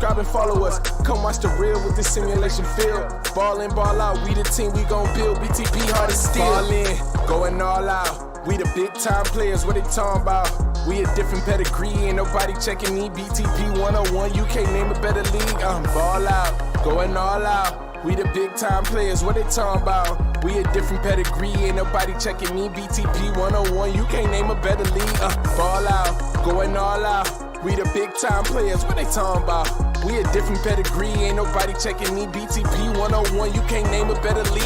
subscribe and follow us. Come watch the real with this simulation field. Ball in, ball out, we the team, we gon' build. BTP hard as steel. Ball in, going all out. We the big time players, what they talking about? We a different pedigree, ain't nobody checking me. BTP 101, you can't name a better league. Ball out, going all out. We the big time players, what they talking about? We a different pedigree, ain't nobody checking me. BTP 101, you can't name a better league. Ball out, going all out. We the big time players, what they talking about? We a different pedigree, ain't nobody checking me. BTP 101, you can't name a better league.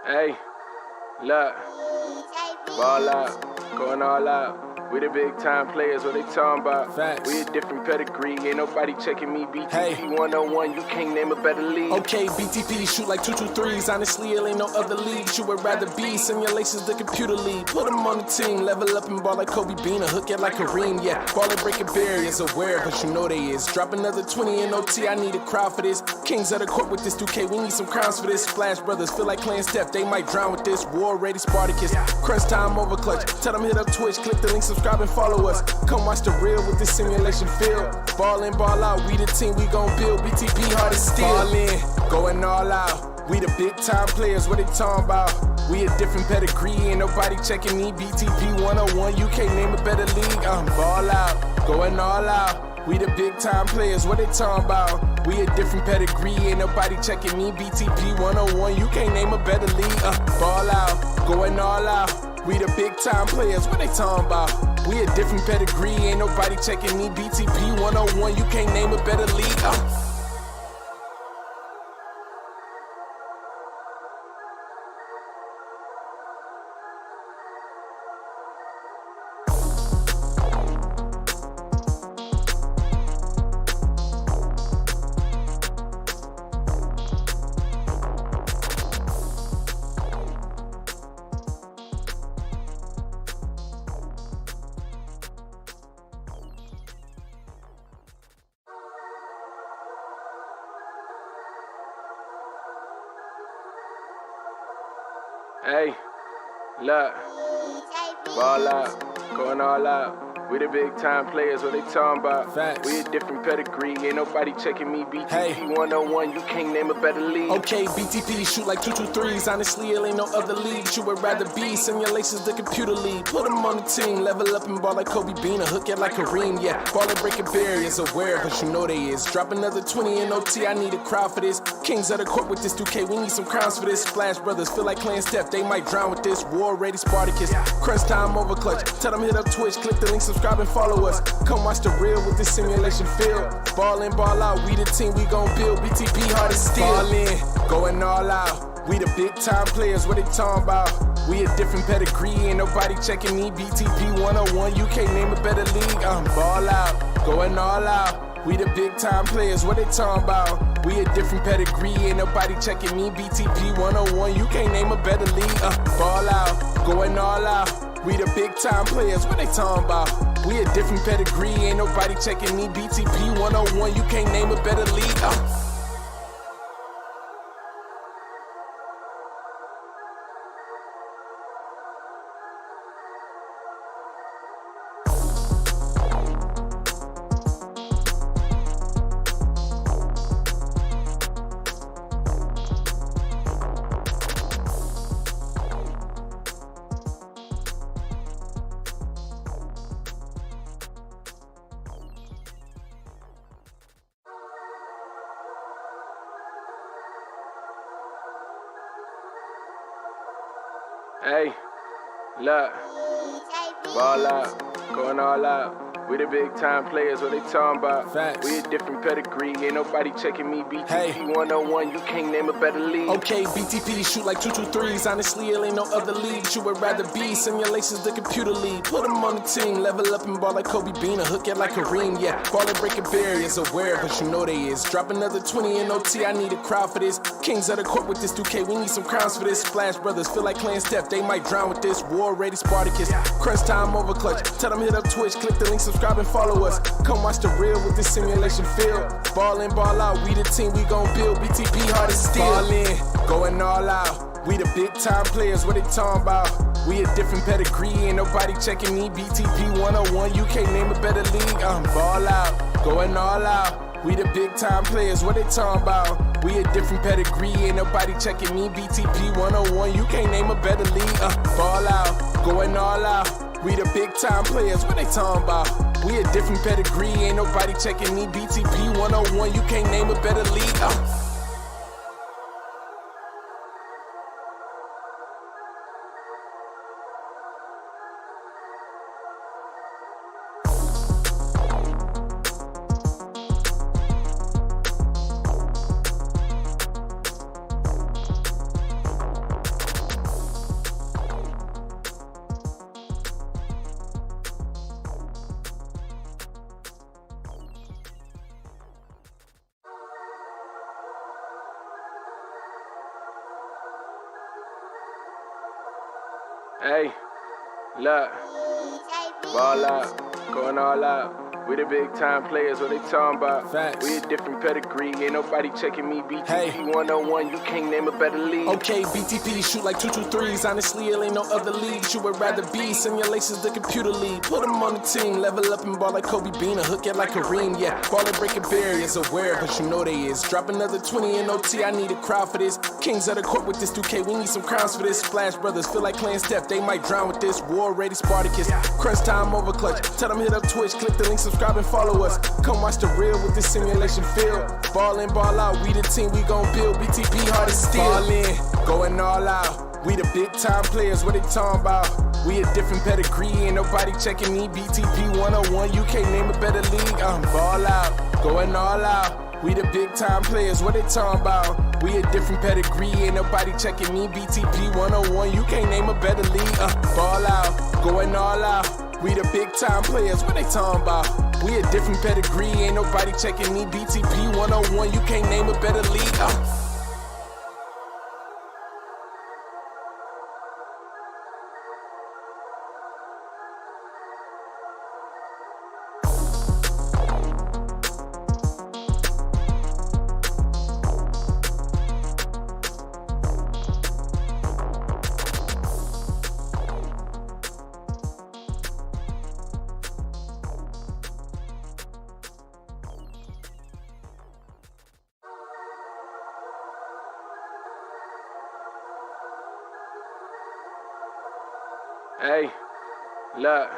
Hey, look, ball out, going all out. We the big time players, what they talking about? Facts. We a different pedigree, ain't nobody checking me. BTP 101, you can't name a better league. Okay, BTP shoot like 223s. Honestly, it ain't no other league you would rather be. Simulations, the computer league. Put them on the team, level up and ball like Kobe Bean, or hook it like Kareem. Yeah, ball and breaking barriers, aware, but you know they is. Drop another 20 in OT, I need a crowd for this. Kings of the court with this 2K, we need some crowns for this. Splash Brothers, feel like playing Steph, they might drown with this. War ready Spartacus, crunch time over clutch. Tell them hit up Twitch, click the link, subscribe and follow us. Come watch the real with this simulation field. Ball in, ball out, we the team, we gon' build. BTP hard as steel. Ball in, going all out. We the big time players, what they talking about? We a different pedigree, ain't nobody checking me. BTP 101, you can't name a better league. Ball out, going all out. We the big time players, what they talking about? We a different pedigree, ain't nobody checking me. BTP 101, you can't name a better league. Ball out, going all out. We the big time players, what they talking about? We a different pedigree, ain't nobody checking me. BTP 101, you can't name a better league. Hey, look, ball out, going all out. We the big time players, what they talking about? Facts. We a different pedigree, ain't nobody checking me. BTP 101, you can't name a better league. Okay, BTP shoot like 223s. Honestly, it ain't no other league you would rather be. Simulations, the computer league. Put them on the team, level up and ball like Kobe Bean, or hook it like Kareem. Yeah, ball and breaking barriers, aware, but you know they is. Drop another 20 in OT, I need a crowd for this. Kings of the court with this 2K, we need some crowns for this. Splash Brothers, feel like playing Steph, they might drown with this. War ready Spartacus, crunch time over clutch. Tell them hit up Twitch, click the link, subscribe and follow us. Come watch the real with this simulation field. Ball in, ball out, we the team, we gon' build. BTP hard as steel. Ball in, going all out. We the big time players, what they talking about? We a different pedigree, ain't nobody checking me. BTP 101, you can't name a better league. Ball out, going all out. We the big time players, what they talking about? We a different pedigree, ain't nobody checking me. BTP 101, you can't name a better league. Ball out, going all out. We the big time players, what they talking about? We a different pedigree, ain't nobody checking me. BTP 101, you can't name a better league. Hey, look, ball out, going all out. We the big time players, what they talking about? Facts. We a different pedigree, ain't nobody checking me. BTP 101, you can't name a better league. Okay, BTP shoot like 223s. Honestly, it ain't no other league you would rather be. Simulations, the computer league. Put them on the team, level up and ball like Kobe Bean, and hook it like Kareem. Yeah, ball and breaking barriers, aware, but you know they is. Drop another 20 in OT, I need a crowd for this. Kings of the court with this 2K, we need some crowns for this. Splash Brothers feel like playing Steph, they might drown with this. War ready Spartacus, crunch time over clutch. Tell them hit up Twitch, click the link, subscribe and follow us. Come watch the real with this simulation field. Ball in, ball out, we the team, we gon' build. BTP hard as steel. Ball in, going all out. We the big time players, what they talking about? We a different pedigree, ain't nobody checking me. BTP 101, you can't name a better league. Ball out, going all out. We the big time players, what they talking about? We a different pedigree, ain't nobody checking me. BTP 101, you can't name a better league. Ball out, going all out. We the big time players, what they talking about? We a different pedigree, ain't nobody checking me. BTP 101, you can't name a better league. Hey, look, ball out, going all out. We the big time players, what they talking about? Facts. We a different pedigree, ain't nobody checking me. BTP 101, you can't name a better league. Okay, BTP shoot like 223s. Honestly, it ain't no other league you would rather be. Simulations, the computer league. Put them on the team, level up and ball like Kobe Bean, and hook it like Kareem. Yeah, ball and breaking barriers, aware, but you know they is. Drop another 20 in OT, I need a crowd for this. Kings of the court with this 2K, we need some crowns for this. Splash Brothers feel like playing Steph, they might drown with this. War ready Spartacus, crunch time over clutch. Tell them hit up Twitch, click the link, subscribe and follow us. Come watch the real with this simulation field. Ball in, ball out, we the team, we gon' build. BTP hard as steel. Ball in, going all out. We the big time players, what they talking about? We a different pedigree, ain't nobody checking me. BTP 101, you can't name a better league. Ball out, going all out. We the big time players, what they talking about? We a different pedigree, ain't nobody checking me. BTP 101, you can't name a better league. Ball out, going all out. We the big time players, what they talking about? We a different pedigree, ain't nobody checking me. BTP 101, you can't name a better league. Hey, look,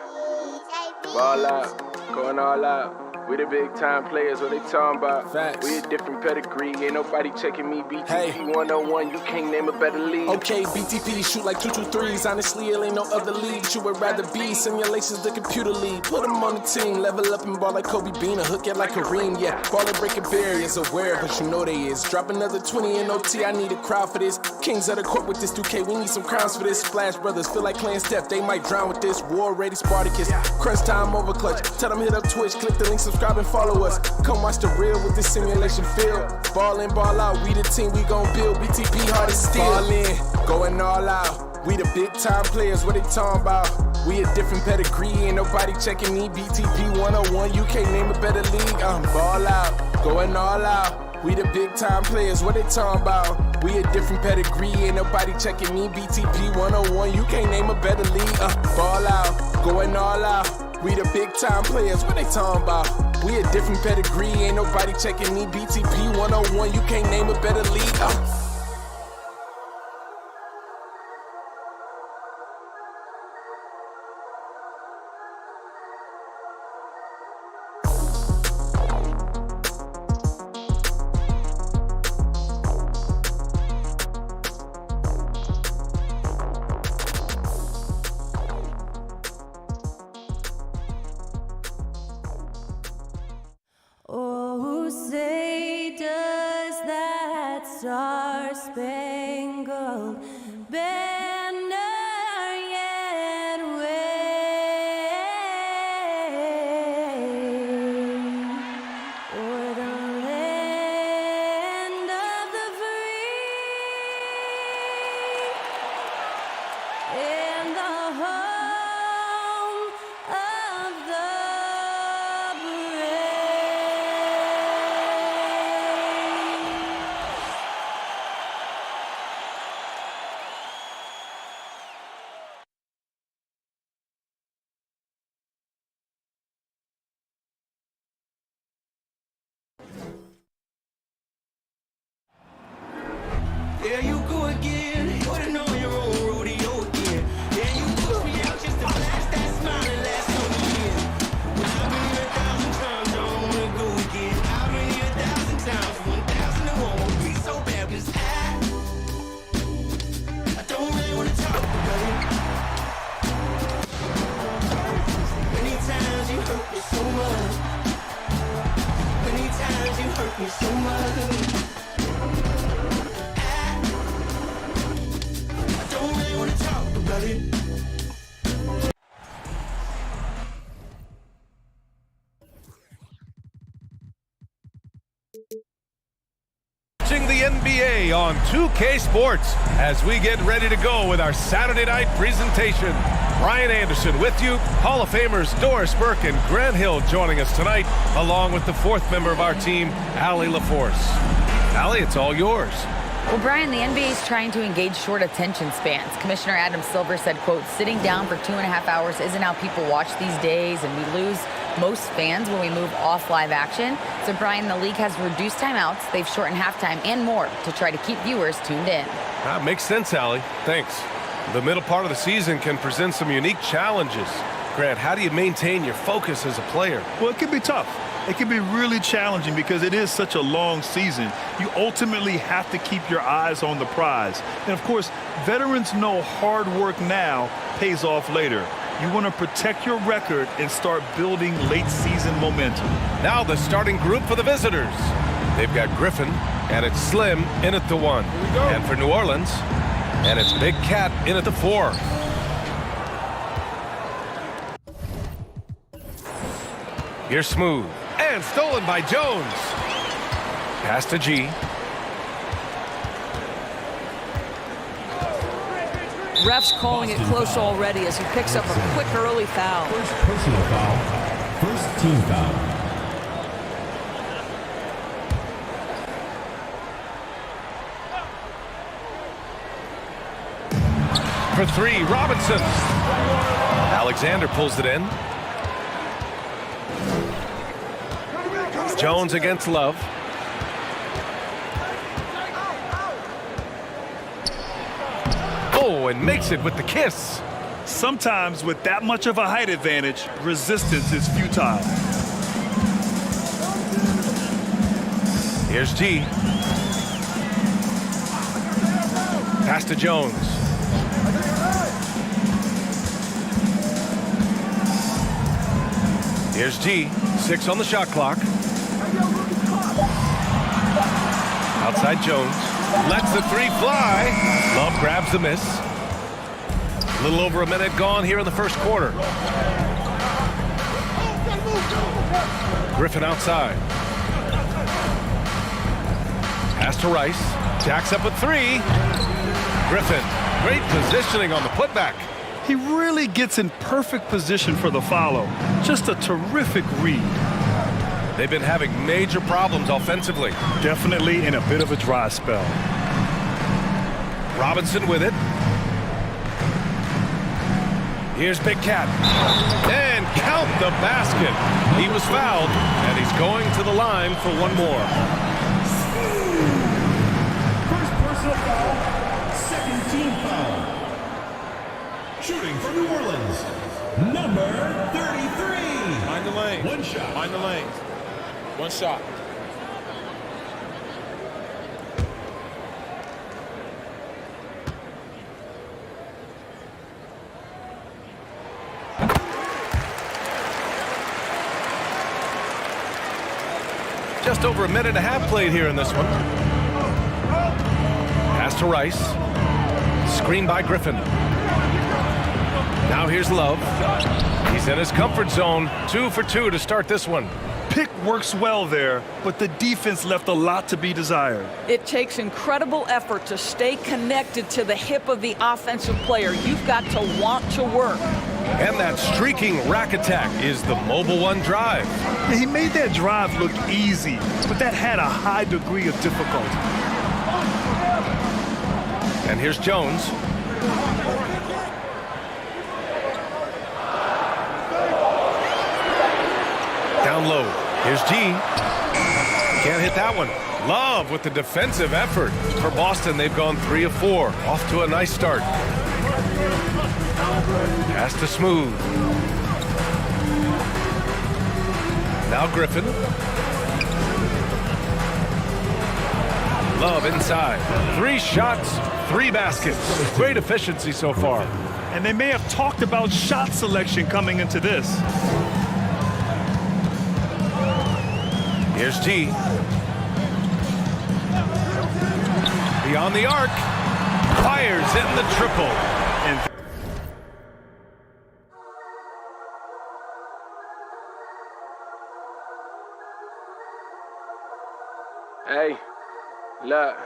ball out, going all out. We the big time players, what they talking about? Facts. We a different pedigree, ain't nobody checking me. BTP 101, you can't name a better league. Okay, BTP shoot like 223s. Honestly, it ain't no other league you would rather be. Simulations, the computer league. Put them on the team, level up and ball like Kobe Bean, and hook it like Kareem. Yeah, ball and breaking barriers, aware, but you know they is. Drop another 20 in OT, I need a crowd for this. Kings of the court with this 2K, we need some crowns for this. Splash Brothers feel like playing Steph, they might drown with this. War ready Spartacus, crunch time over clutch. Tell them hit up Twitch, click the link, subscribe and follow us. Come watch the real with this simulation field. Ball in, ball out, we the team, we gon' build. BTP hard as steel. Ball in, going all out. We the big time players, what they talking about? We a different pedigree, ain't nobody checking me. BTP 101, you can't name a better league. Ball out, going all out. We the big time players, what they talking about? We a different pedigree, ain't nobody checking me. BTP 101, you can't name a better league. Ball out, going all out. We the big time players, what they talking about? We a different pedigree, ain't nobody checking me. BTP 101, you can't name a better league. Watching the NBA on 2K Sports as we get ready to go with our Saturday night presentation. Brian Anderson with you, Hall of Famers Doris Burke and Grant Hill joining us tonight, along with the fourth member of our team, Allie LaForce. Allie, it's all yours. Well, Brian, the NBA is trying to engage short attention spans. Commissioner Adam Silver said, quote, sitting down for 2.5 hours isn't how people watch these days, and we lose most fans when we move off live action. So, Brian, the league has reduced timeouts. They've shortened halftime and more to try to keep viewers tuned in. That makes sense, Allie. Thanks. The middle part of the season can present some unique challenges. Grant, how do you maintain your focus as a player? Well, it can be tough. It can be really challenging because it is such a long season. You ultimately have to keep your eyes on the prize. And, of course, veterans know hard work now pays off later. You want to protect your record and start building late-season momentum. Now the starting group for the visitors. They've got Griffin, and it's Slim in at the 1. And for New Orleans, and it's Big Cat in at the 4. Here's Smooth. And stolen by Jones. Pass to G. Refs calling it close already as he picks up a quick early foul. First personal foul. First team foul. For 3, Robinson. Alexander pulls it in. Jones against Love. Oh, and makes it with the kiss. Sometimes with that much of a height advantage, resistance is futile. Here's G. Pass to Jones. Here's G. 6 on the shot clock. Outside Jones. Lets the 3 fly. Love grabs the miss. A little over a minute gone here in the first quarter. Griffin outside. Pass to Rice. Jacks up with 3. Griffin, great positioning on the putback. He really gets in perfect position for the follow. Just a terrific read. They've been having major problems offensively. Definitely in a bit of a dry spell. Robinson with it. Here's Big Cat. And count the basket. He was fouled, and he's going to the line for one more. First personal foul. Second team foul. Shooting for New Orleans. Number 33. Mind the lane. One shot. Mind the lane. One shot. Just over a minute and a half played here in this one. Pass to Rice. Screen by Griffin. Now here's Love. He's in his comfort zone. 2 for 2 to start this one. Pick works well there, but the defense left a lot to be desired. It takes incredible effort to stay connected to the hip of the offensive player. You've got to want to work. And that streaking rack attack is the Mobile One drive. He made that drive look easy, but that had a high degree of difficulty. And here's Jones. Down low. Here's G. Can't hit that one. Love with the defensive effort. For Boston, they've gone 3 of 4. Off to a nice start. Pass to Smooth. Now Griffin. Love inside. 3 shots, 3 baskets. Great efficiency so far. And they may have talked about shot selection coming into this. Here's G. Beyond the arc. Fires in the triple. And Hey, look,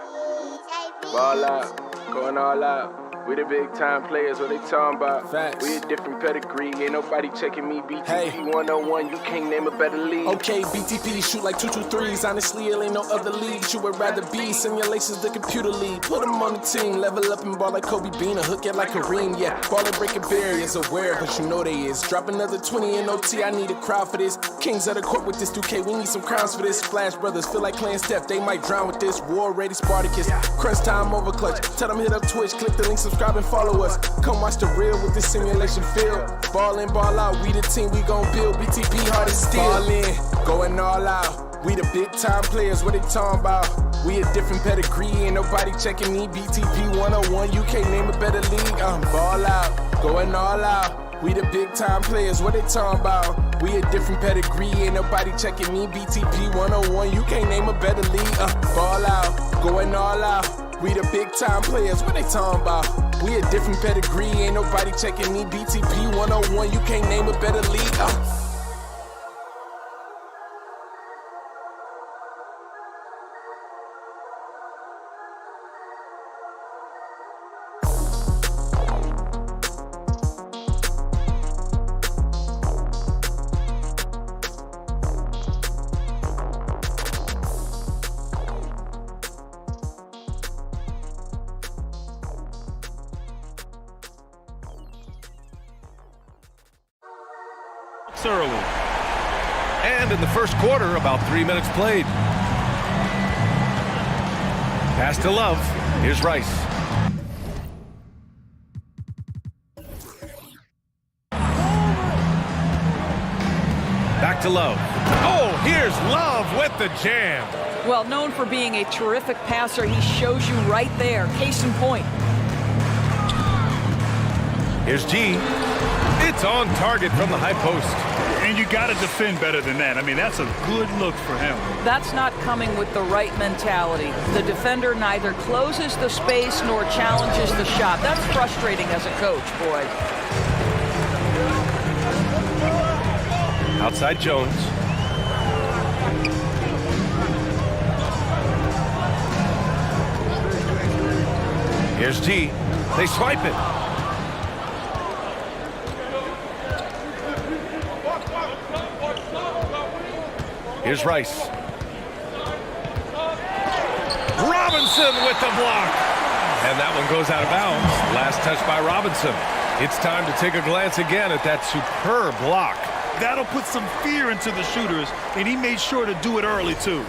ball out, going all out. We the big time players, what they talking about? Facts. We a different pedigree, ain't nobody checking me. BTP Hey. 101, you can't name a better league. Okay, BTP shoot like 223s. Honestly, it ain't no other league that you would rather be. Simulations, the computer league. Put them on the team. Level up and ball like Kobe Bean. Or hook it like Kareem. Yeah, ball and breaking barriers. Aware, but you know they is. Drop another 20 in OT. I need a crowd for this. Kings of the court with this 2K. We need some crowns for this. Splash Brothers feel like playing Steph. They might drown with this. War ready Spartacus. Crunch time over clutch. Tell them hit up Twitch. Click the link, subscribe and follow us. Come watch the real with this simulation field. Ball in, ball out. We the team we gon' build. BTP hard as steel. Ball in, going all out. We the big time players, what they talking about? We a different pedigree, ain't nobody checking me. BTP 101, you can't name a better league. Ball out, going all out. We the big time players, what they talking about? We a different pedigree, ain't nobody checking me. BTP 101, you can't name a better league. Ball out, going all out. We the big time players, what they talking about? We a different pedigree, ain't nobody checking me. BTP 101, you can't name a better league. early. And in the first quarter, about 3 minutes played. Pass to Love. Here's Rice. Back to Love. Oh, here's Love with the jam. Well, known for being a terrific passer, he shows you right there. Case in point. Here's G. It's on target from the high post. And you got to defend better than that. I mean, that's a good look for him. That's not coming with the right mentality. The defender neither closes the space nor challenges the shot. That's frustrating as a coach, boy. Outside Jones. Here's G. They swipe it. Here's Rice. Robinson with the block. And that one goes out of bounds. Last touch by Robinson. It's time to take a glance again at that superb block. That'll put some fear into the shooters, and he made sure to do it early, too.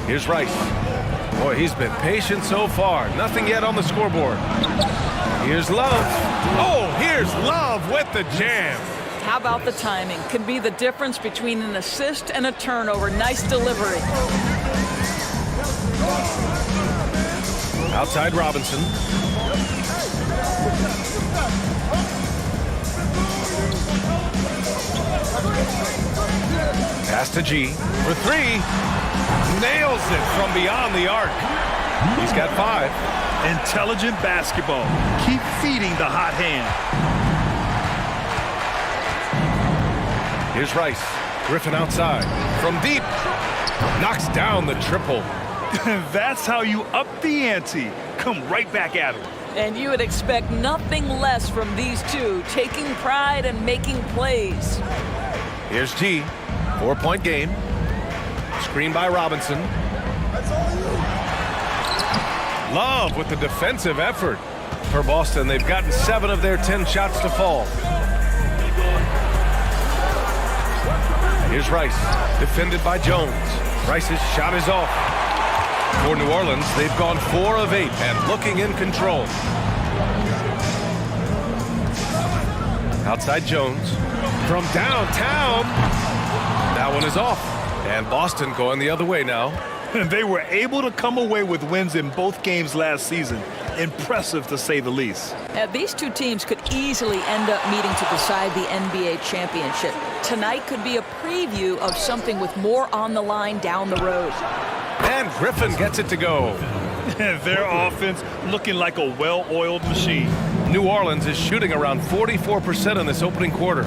Here's Rice. Boy, he's been patient so far. Nothing yet on the scoreboard. Here's Love. Oh, here's Love with the jam. How about the timing? Could be the difference between an assist and a turnover. Nice delivery. Outside Robinson. Pass to G for three. Nails it from beyond the arc. He's got 5. Intelligent basketball. Keep feeding the hot hand. Here's Rice. Griffin outside. From deep. Knocks down the triple. That's how you up the ante. Come right back at him. And you would expect nothing less from these two, taking pride and making plays. Here's G. 4-point game. Screen by Robinson. Love with the defensive effort. For Boston, they've gotten 7 of their 10 shots to fall. Here's Rice, defended by Jones. Rice's shot is off. For New Orleans, they've gone 4 of 8 and looking in control. Outside Jones. From downtown. That one is off. And Boston going the other way now. And they were able to come away with wins in both games last season. Impressive, to say the least. These two teams could easily end up meeting to decide the NBA championship. Tonight could be a preview of something with more on the line down the road. And Griffin gets it to go. Their offense looking like a well-oiled machine. New Orleans is shooting around 44% in this opening quarter.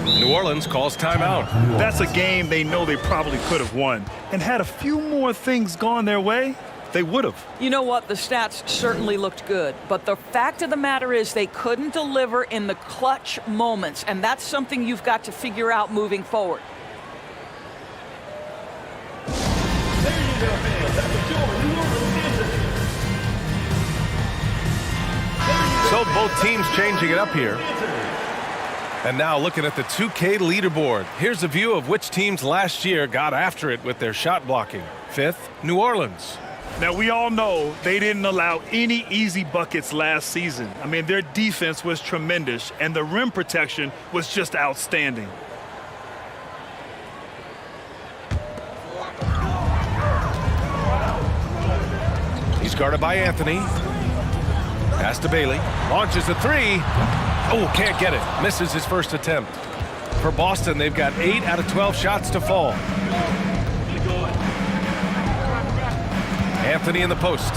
New Orleans calls timeout. That's a game they know they probably could have won. And had a few more things gone their way, they would have. You know what? The stats certainly looked good. But the fact of the matter is they couldn't deliver in the clutch moments. And that's something you've got to figure out moving forward. So both teams changing it up here. And now looking at the 2K leaderboard. Here's a view of which teams last year got after it with their shot blocking. 5th, New Orleans. Now, we all know they didn't allow any easy buckets last season. I mean, their defense was tremendous, and the rim protection was just outstanding. He's guarded by Anthony. Pass to Bailey. Launches a three. Oh, can't get it. Misses his first attempt. For Boston, they've got 8 out of 12 shots to fall. Anthony in the post.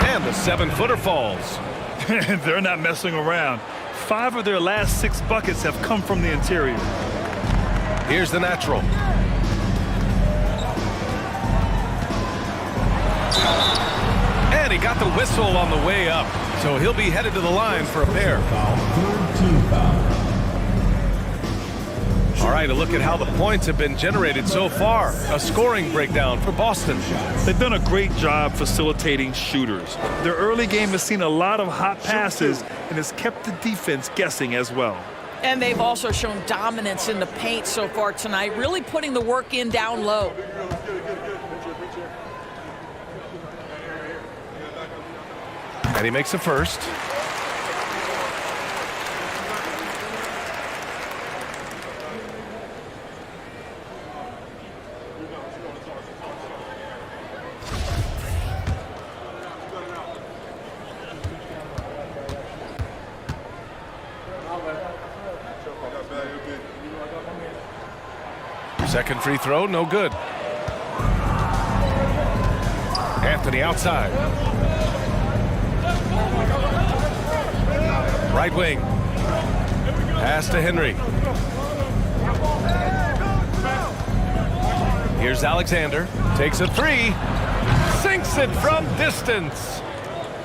And the 7-footer falls. They're not messing around. 5 of their last 6 buckets have come from the interior. Here's the natural. And he got the whistle on the way up. So he'll be headed to the line for a pair. All right, a look at how the points have been generated so far. A scoring breakdown for Boston. They've done a great job facilitating shooters. Their early game has seen a lot of hot passes and has kept the defense guessing as well. And they've also shown dominance in the paint so far tonight, really putting the work in down low. And he makes a first. Second free throw, no good. Anthony outside. Right wing. Pass to Henry. Here's Alexander. Takes a three. Sinks it from distance.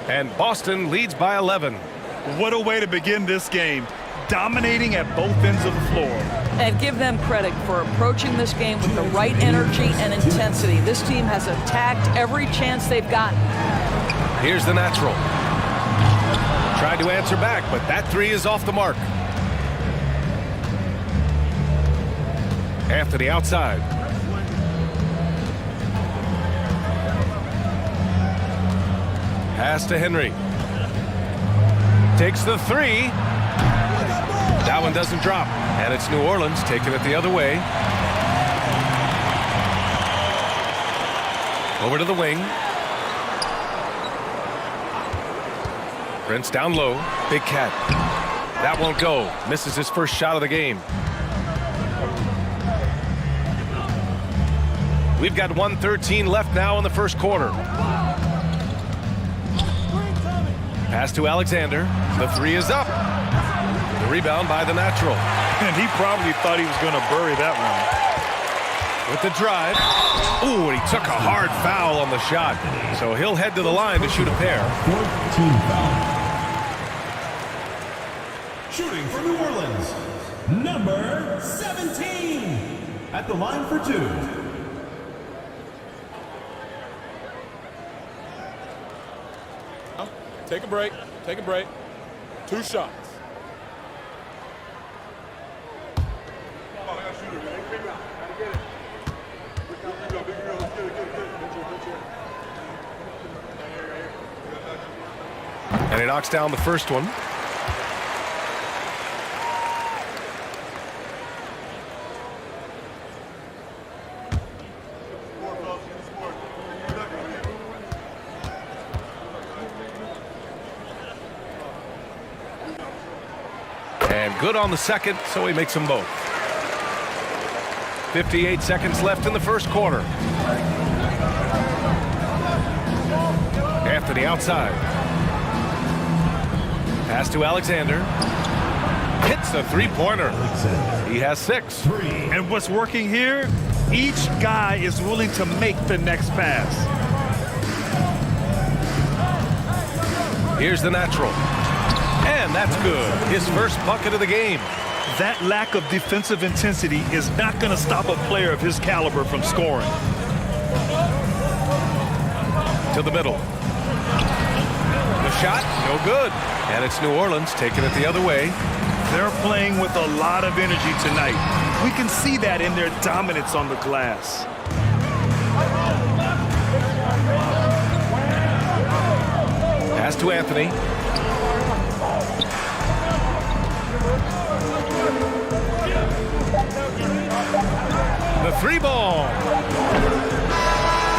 And Boston leads by 11. What a way to begin this game. Dominating at both ends of the floor. And give them credit for approaching this game with the right energy and intensity. This team has attacked every chance they've gotten. Here's the natural. Tried to answer back, but that three is off the mark. Anthony outside. Pass to Henry. Takes the three. That one doesn't drop. And it's New Orleans taking it the other way. Over to the wing. Prince down low. Big cat. That won't go. Misses his first shot of the game. We've got 1:13 left now in the first quarter. Pass to Alexander. The three is up. The rebound by the natural. And he probably thought he was going to bury that one. With the drive. Ooh, and he took a hard foul on the shot. So he'll head to the line to shoot a pair. 14 foul. Shooting for New Orleans, number 17. At the line for two. Take a break. Take a break. 2 shots. And he knocks down the first one. And good on the second, so he makes them both. 58 seconds left in the first quarter. Anthony outside. Pass to Alexander. Hits the three-pointer. He has 6. And what's working here? Each guy is willing to make the next pass. Here's the natural. And that's good. His first bucket of the game. That lack of defensive intensity is not going to stop a player of his caliber from scoring. To the middle. The shot, no good. And it's New Orleans taking it the other way. They're playing with a lot of energy tonight. We can see that in their dominance on the glass. Pass to Anthony. The 3-ball.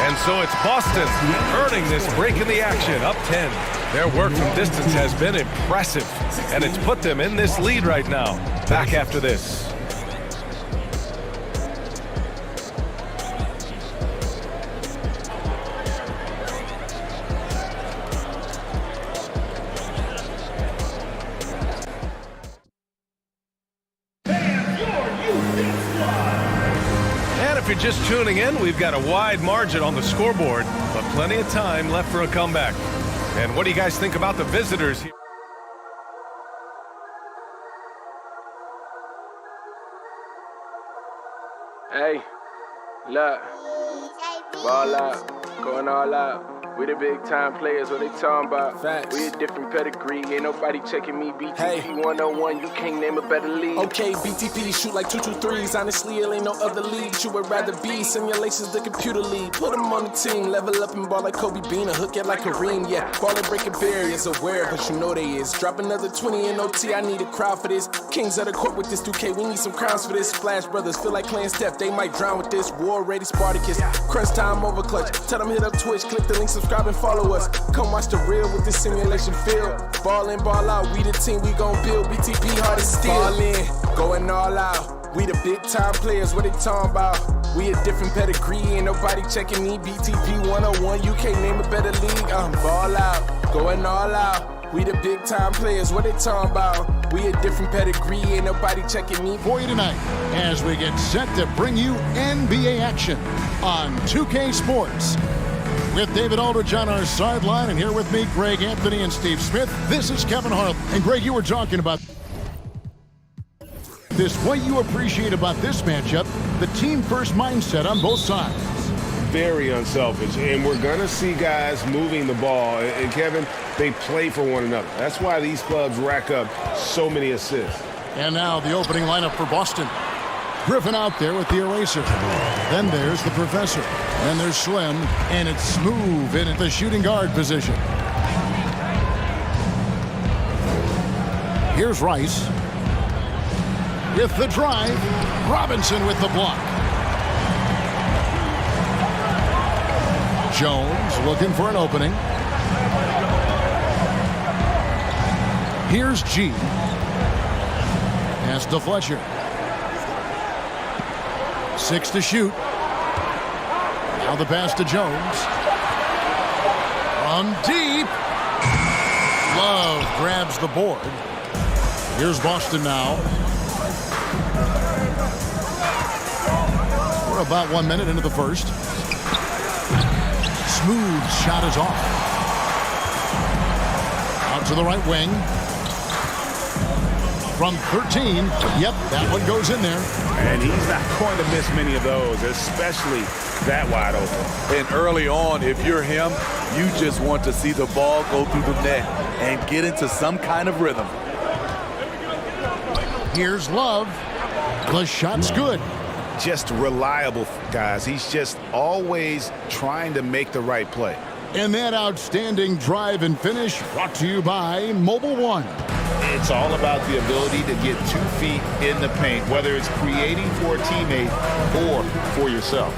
And so it's Boston earning this break in the action, up 10. Their work from distance has been impressive, and it's put them in this lead right now. Back after this. If you're just tuning in, we've got a wide margin on the scoreboard, but plenty of time left for a comeback. And what do you guys think about the visitors here? Hey, look, ball out, going all out. We the big time players, what they talking about? Facts. We a different pedigree, ain't nobody checking me. BTP Hey. 101, you can't name a better league. Okay, BTP shoot like 223s. Honestly, it ain't no other league you would rather be. Simulations, the computer league. Put them on the team, level up and ball like Kobe Bean, hook it like Kareem. Yeah, ball and breaking barriers, aware, but you know they is. Drop another 20 in OT, I need a crowd for this. Kings of the court with this 2K, we need some crowns for this. Splash Brothers feel like playing Steph, they might drown with this. War ready Spartacus, crunch time over clutch. Tell them hit up Twitch, click the link, subscribe and follow us. Come watch the real with this simulation field. Ball in, ball out, we the team, we gon' build. BTP hard as steel. Ball in, going all out. We the big time players, what they talking about? We a different pedigree, ain't nobody checking me. BTP 101, you can't name a better league. Ball out, going all out. We the big time players, what they talking about? We a different pedigree, ain't nobody checking me. For you tonight, as we get set to bring you NBA action on 2K Sports. With David Aldridge on our sideline, and here with me, Greg Anthony and Steve Smith. This is Kevin Harlan. And Greg, you were talking about this. What you appreciate about this matchup, the team-first mindset on both sides. Very unselfish, and we're going to see guys moving the ball. And Kevin, they play for one another. That's why these clubs rack up so many assists. And now the opening lineup for Boston. Griffin out there with the eraser. Then there's the professor. Then there's Slim, and it's Smooth in the shooting guard position. Here's Rice with the drive. Robinson with the block. Jones looking for an opening. Here's G. Pass to Fletcher. 6 to shoot. Now the pass to Jones. From deep. Love grabs the board. Here's Boston now. We're about 1 minute into the first. Smooth shot is off. Out to the right wing. From 13. Yep, that one goes in there. And he's not going to miss many of those, especially that wide open. And early on, if you're him, you just want to see the ball go through the net and get into some kind of rhythm. Here's Love. The shot's good. Just reliable, guys. He's just always trying to make the right play. And that outstanding drive and finish brought to you by Mobile One. It's all about the ability to get 2 feet in the paint, whether it's creating for a teammate or for yourself.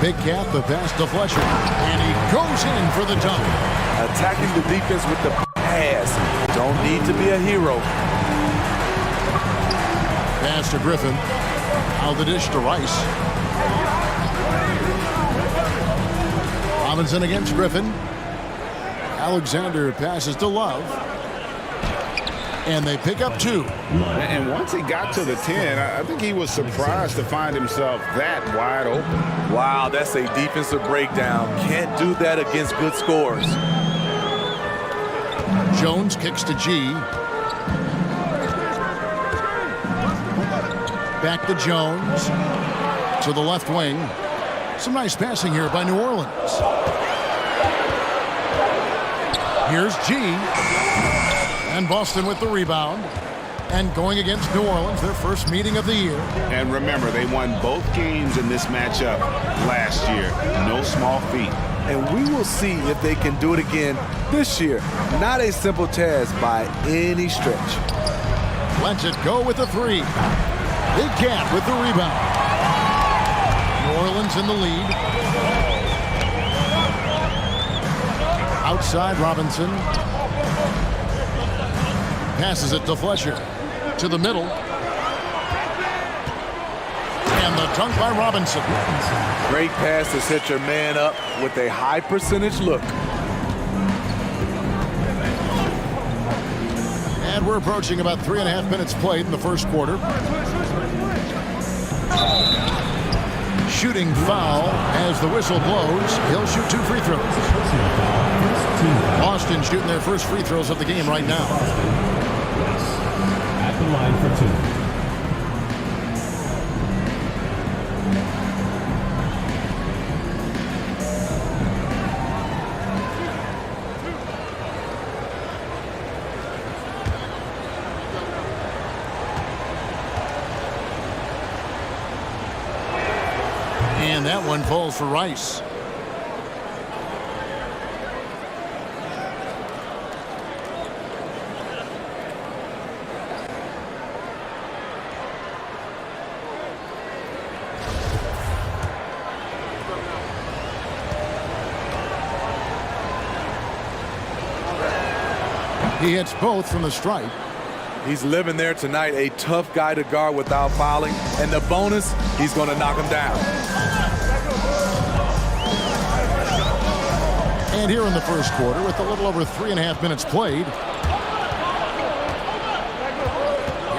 Big Cat, the pass to Fletcher. And he goes in for the dunk. Attacking the defense with the pass. Don't need to be a hero. Pass to Griffin. Out the dish to Rice. Robinson against Griffin. Alexander passes to Love. And they pick up 2. And once he got to the 10, I think he was surprised to find himself that wide open. Wow, that's a defensive breakdown. Can't do that against good scores. Jones kicks to G. Back to Jones. To the left wing. Some nice passing here by New Orleans. Here's G. And Boston with the rebound. And going against New Orleans, their first meeting of the year. And remember, they won both games in this matchup last year. No small feat. And we will see if they can do it again this year. Not a simple task by any stretch. Lets it go with the 3. Big Cat with the rebound. New Orleans in the lead. Outside Robinson. Passes it to Fletcher. To the middle. And the dunk by Robinson. Great pass to set your man up with a high percentage look. And we're approaching about 3.5 minutes played in the first quarter. Shooting foul as the whistle blows. He'll shoot 2 free throws. Boston shooting their first free throws of the game right now. At the line for 2. And that one falls for Rice. He hits both from the stripe. He's living there tonight, a tough guy to guard without fouling. And the bonus, he's going to knock him down. And here in the first quarter, with a little over 3.5 minutes played.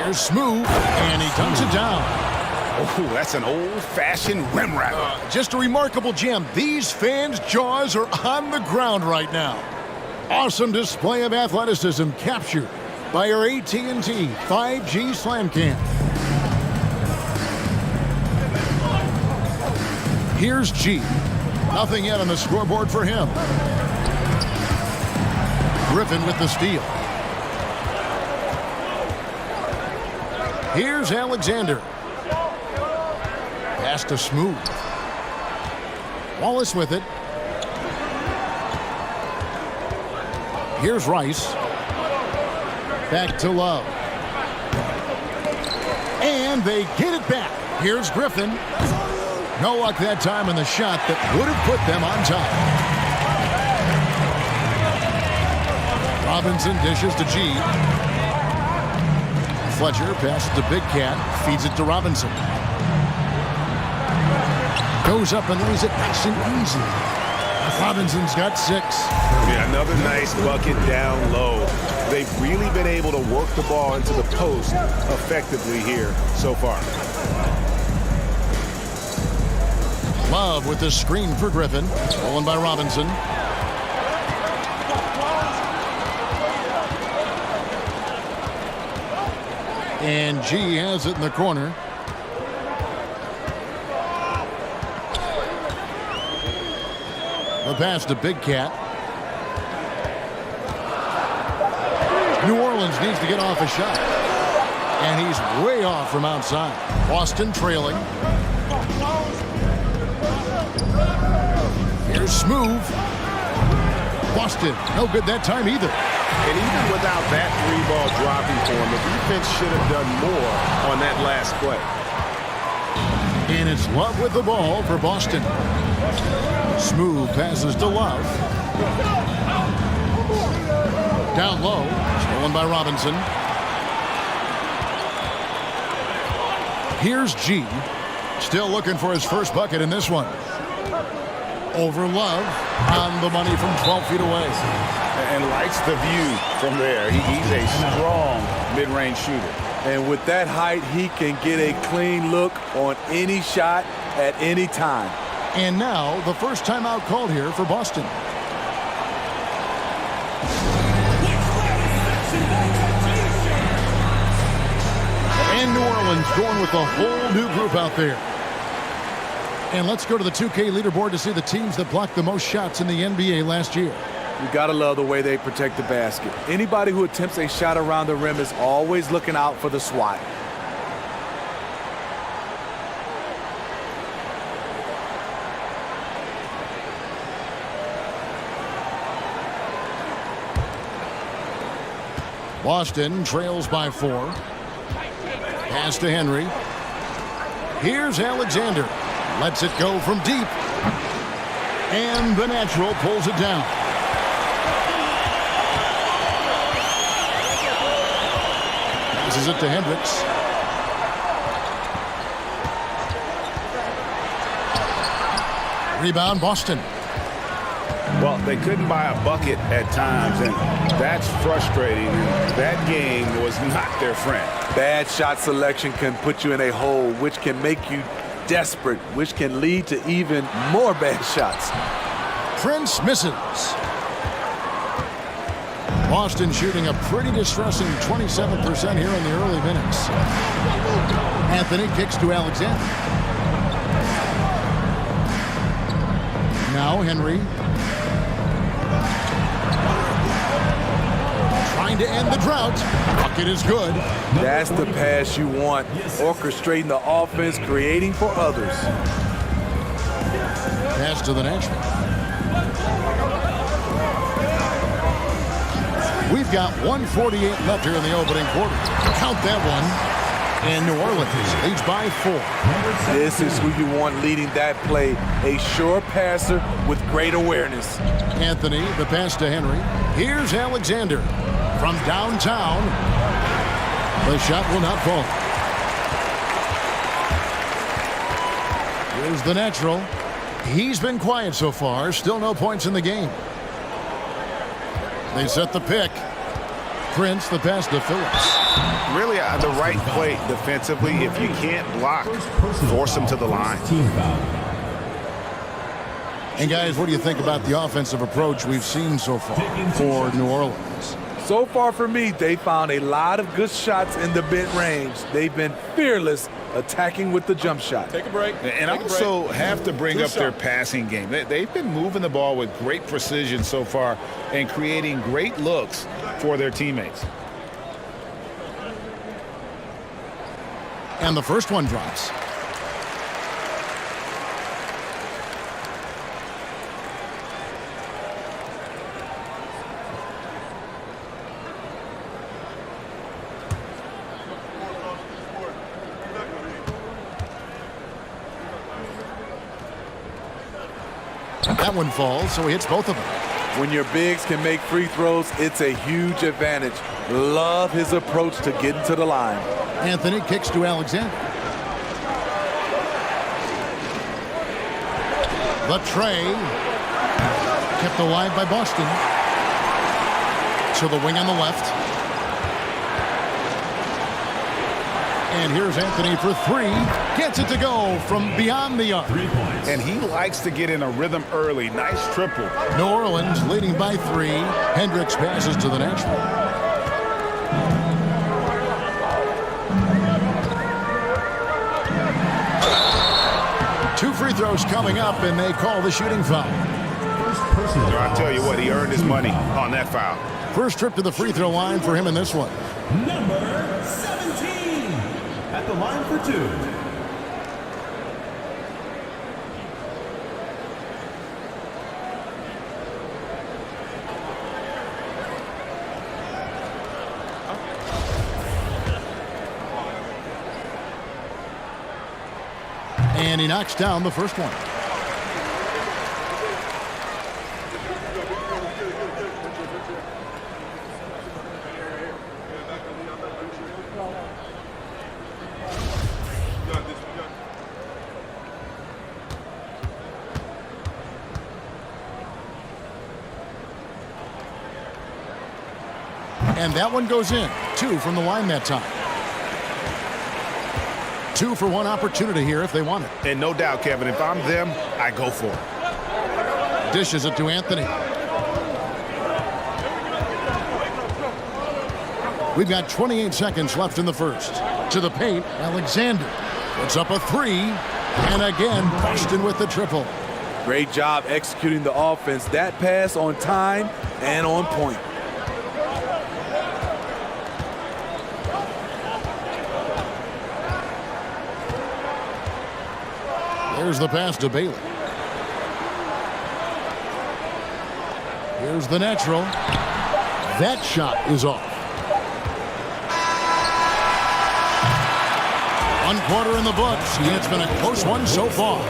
Here's Smooth, and he dunks it down. Oh, that's an old-fashioned rim wrap. Just a remarkable jam. These fans' jaws are on the ground right now. Awesome display of athleticism captured by our AT&T 5G Slam Cam. Here's G. Nothing yet on the scoreboard for him. Griffin with the steal. Here's Alexander. Pass to Smooth. Wallace with it. Here's Rice. Back to Love. And they get it back. Here's Griffin. No luck that time on the shot that would have put them on top. Robinson dishes to G. Fletcher passes to Big Cat. Feeds it to Robinson. Goes up and lays it nice and easy. Robinson's got 6. Yeah, another nice bucket down low. They've really been able to work the ball into the post effectively here so far. Love with the screen for Griffin. Stolen by Robinson. And G has it in the corner. The pass to Big Cat. New Orleans needs to get off a shot. And he's way off from outside. Boston trailing. Here's Smooth. Boston, no good that time either. And even without that 3-ball dropping for him, the defense should have done more on that last play. And it's Love with the ball for Boston. Smooth passes to Love. Down low, stolen by Robinson. Here's G. Still looking for his first bucket in this one. Over Love on the money from 12 feet away. And likes the view from there. He's a strong mid-range shooter. And with that height, he can get a clean look on any shot at any time. And now the first timeout called here for Boston. And New Orleans going with a whole new group out there. And let's go to the 2K leaderboard to see the teams that blocked the most shots in the NBA last year. You gotta love the way they protect the basket. Anybody who attempts a shot around the rim is always looking out for the swat. Boston trails by 4. Pass to Henry. Here's Alexander. Lets it go from deep. And the natural pulls it down. Passes it to Hendricks. Rebound, Boston. Well, they couldn't buy a bucket at times, and that's frustrating. That game was not their friend. Bad shot selection can put you in a hole, which can make you desperate, which can lead to even more bad shots. Prince misses. Boston shooting a pretty distressing 27% here in the early minutes. Anthony kicks to Alexander. Now Henry. Trying to end the drought. Bucket is good. That's the pass you want. Orchestrating the offense, creating for others. Pass to the natural. We've got 1:48 left here in the opening quarter. Count that one. And New Orleans leads by 4. This is who you want leading that play. A sure passer with great awareness. Anthony, the pass to Henry. Here's Alexander from downtown. The shot will not fall. Here's the natural. He's been quiet so far. Still no points in the game. They set the pick. Prince, the pass to Phillips. Really the right play defensively. If you can't block, force them to the line. And guys, what do you think about the offensive approach we've seen so far for New Orleans? So far for me, they found a lot of good shots in the mid-range. They've been fearless attacking with the jump shot. Take a break. And also have to bring up their passing game. They've been moving the ball with great precision so far and creating great looks for their teammates. And the first one drops. That one falls, so he hits both of them. When your bigs can make free throws, it's a huge advantage. Love his approach to getting to the line. Anthony kicks to Alexander. The tray kept alive by Boston. To the wing on the left. And here's Anthony for 3. Gets it to go from beyond the arc. And he likes to get in a rhythm early. Nice triple. New Orleans leading by 3. Hendricks passes to the natural. Two free throws coming up, and they call the shooting foul. I'll tell you what, he earned his money on that foul. First trip to the free throw line for him in this one. Number 17 at the line for 2. And he knocks down the first one. And that one goes in. 2 from the line that time. 2 for 1 opportunity here if they want it. And no doubt, Kevin, if I'm them, I go for it. Dishes it to Anthony. We've got 28 seconds left in the first. To the paint, Alexander puts up a 3. And again, Boston with the triple. Great job executing the offense. That pass on time and on point. There's the pass to Bailey. Here's the natural. That shot is off. 1 quarter in the books, and it's been a close one so far.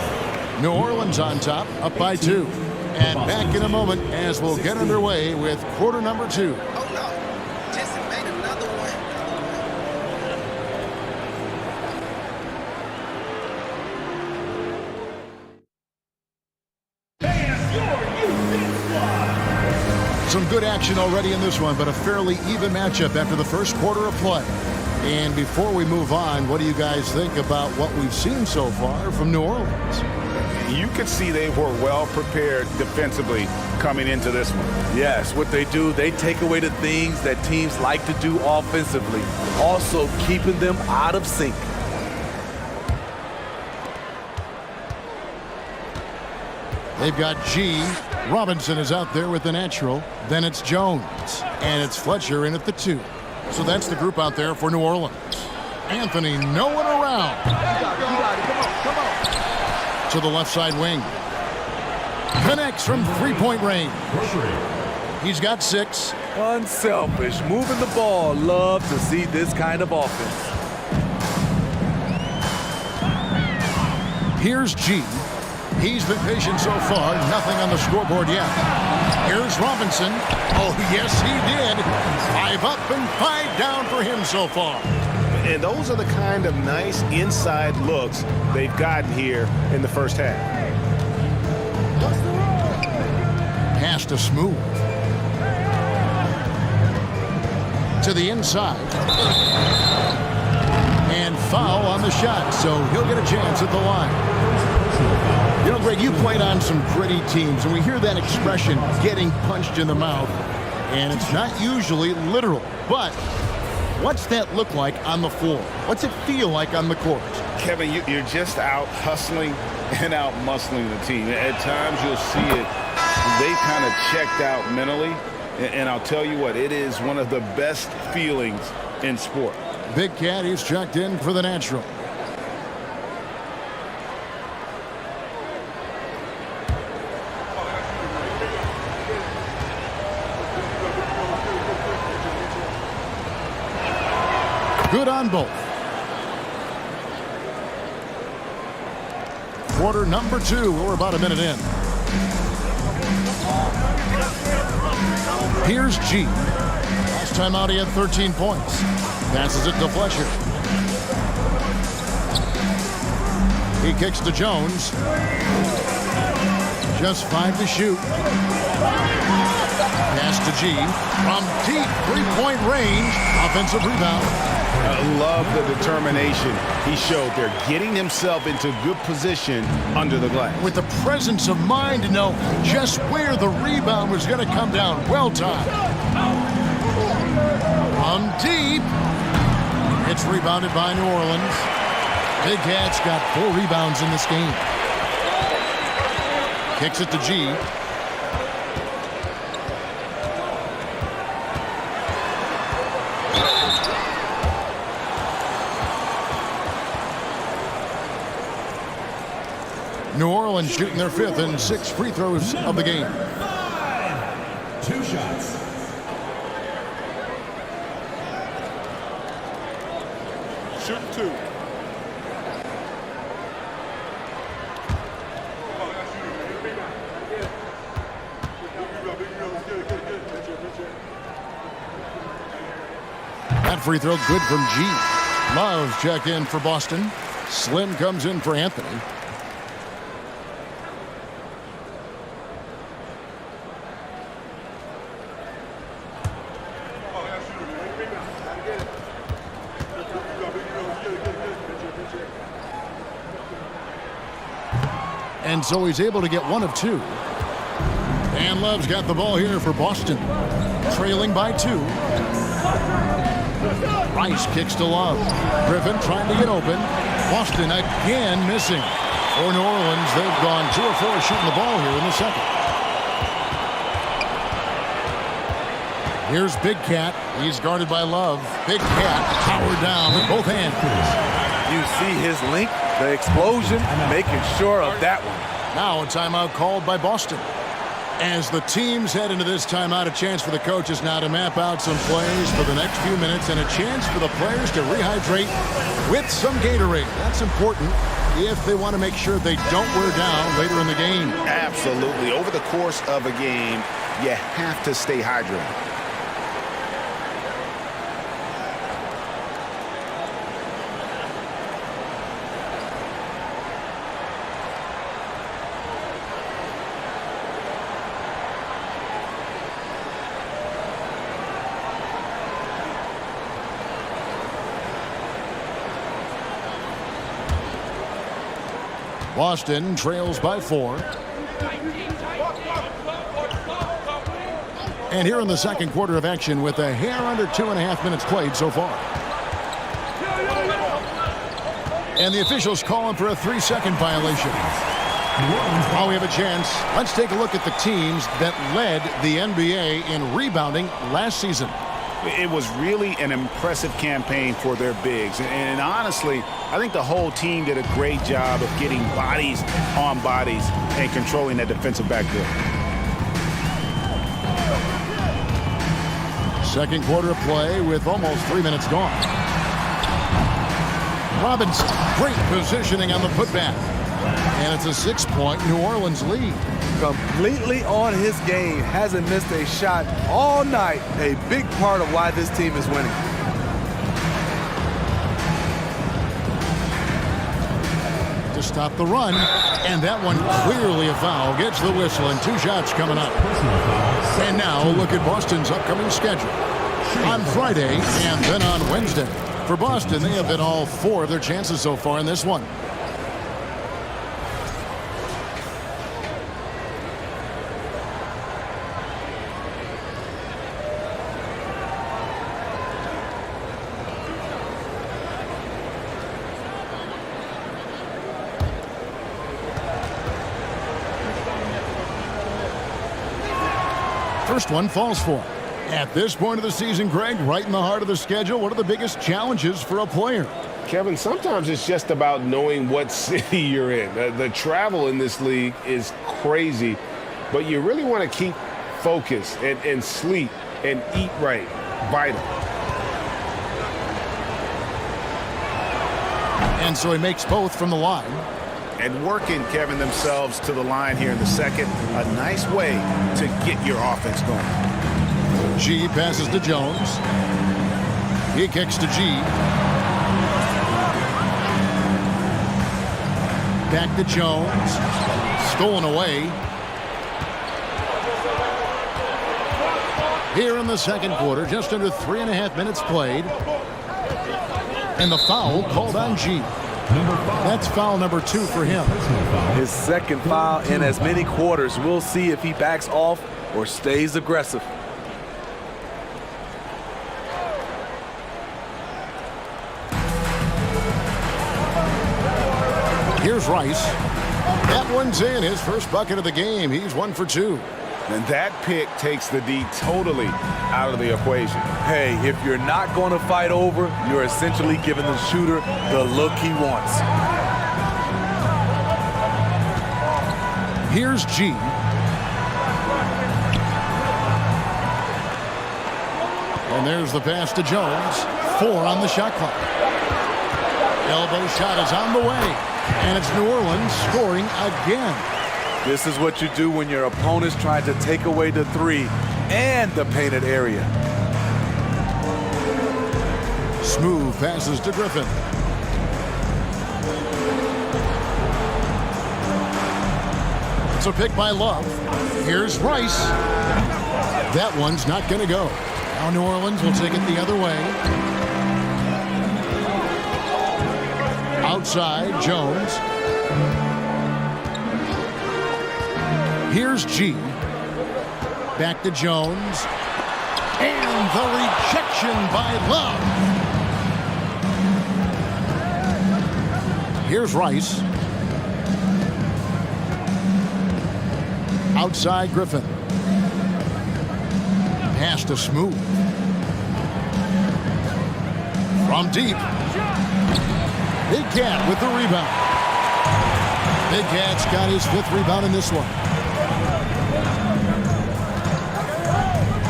New Orleans on top, up by 2. And back in a moment as we'll get underway with quarter number 2. Some good action already in this one, but a fairly even matchup after the first quarter of play. And before we move on, what do you guys think about what we've seen so far from New Orleans? You could see they were well prepared defensively coming into this one. Yes, what they do, they take away the things that teams like to do offensively, also keeping them out of sync. They've got G. Robinson is out there with the natural. Then it's Jones. And it's Fletcher in at the 2. So that's the group out there for New Orleans. Anthony, no one around. You got it. Come on. To the left side wing. Connects from three-point range. He's got 6. Unselfish, moving the ball. Love to see this kind of offense. Here's G. He's been patient so far. Nothing on the scoreboard yet. Here's Robinson. Oh, yes, he did. 5 up and 5 down for him so far. And those are the kind of nice inside looks they've gotten here in the first half. Pass to Smooth. To the inside. And foul on the shot, so he'll get a chance at the line. You know, Greg, you played on some gritty teams, and we hear that expression, getting punched in the mouth, and it's not usually literal. But what's that look like on the floor? What's it feel like on the court? Kevin, you're just out hustling and out muscling the team. At times you'll see it. They kind of checked out mentally, and I'll tell you what, it is one of the best feelings in sport. Big Cat is checked in for the natural. Good on both. Quarter number 2. We're about a minute in. Here's G. Last time out he had 13 points. Passes it to Fletcher. He kicks to Jones. Just 5 to shoot. Pass to G. From deep three-point range. Offensive rebound. I love the determination he showed there, getting himself into good position under the glass. With the presence of mind to know just where the rebound was going to come down. Well timed. From deep. It's rebounded by New Orleans. Big Cat's got 4 rebounds in this game. Kicks it to G. New Orleans shooting their 5th and 6 free throws of the game. 2 shots. Shooting 2. That free throw good from G. Love checked in for Boston. Slim comes in for Anthony. And so he's able to get one of two. And Love's got the ball here for Boston. Trailing by 2. Rice kicks to Love. Griffin trying to get open. Boston again missing. For New Orleans, they've gone 2 of 4 shooting the ball here in the second. Here's Big Cat. He's guarded by Love. Big Cat powered down with both hands. You see his length, the explosion, making sure of that one. Now a timeout called by Boston. As the teams head into this timeout, a chance for the coaches now to map out some plays for the next few minutes and a chance for the players to rehydrate with some Gatorade. That's important if they want to make sure they don't wear down later in the game. Absolutely. Over the course of a game, you have to stay hydrated. Boston trails by 4. And here in the second quarter of action with a hair under 2.5 minutes played so far. And the officials calling for a 3-second violation. While we have a chance, let's take a look at the teams that led the NBA in rebounding last season. It was really an impressive campaign for their bigs. And honestly, I think the whole team did a great job of getting bodies on bodies and controlling that defensive backcourt. Second quarter of play with almost 3 minutes gone. Robinson, great positioning on the putback. And it's a 6-point New Orleans lead. Completely on his game. Hasn't missed a shot all night. A big part of why this team is winning. To stop the run. And that one clearly a foul. Gets the whistle and 2 shots coming up. And now look at Boston's upcoming schedule. On Friday and then on Wednesday. For Boston, they have hit all 4 of their chances so far in this one. First one falls for him. At this point of the season, Greg, right in the heart of the schedule, what are the biggest challenges for a player? Kevin, sometimes it's just about knowing what city you're in. The travel in this league is crazy, but you really want to keep focus and sleep and eat right. Vital. And so he makes both from the line. And working, Kevin, themselves to the line here in the second. A nice way to get your offense going. G passes to Jones. He kicks to G. Back to Jones. Stolen away. Here in the second quarter, just under 3.5 minutes played. And the foul called on G. That's foul number 2 for him. His second foul in as many quarters. We'll see if he backs off or stays aggressive. Here's Rice. That one's in, his first bucket of the game. He's 1 for 2. And that pick takes the D totally out of the equation. Hey, if you're not going to fight over, you're essentially giving the shooter the look he wants. Here's G. And there's the pass to Jones. 4 on the shot clock. Elbow shot is on the way. And it's New Orleans scoring again. This is what you do when your opponent's trying to take away the 3 and the painted area. Smooth passes to Griffin. It's a pick by Love. Here's Rice. That one's not going to go. Now New Orleans will take it the other way. Outside, Jones. Here's G. Back to Jones. And the rejection by Love. Here's Rice. Outside Griffin. Pass to Smooth. From deep. Big Cat with the rebound. Big Cat's got his 5th rebound in this one.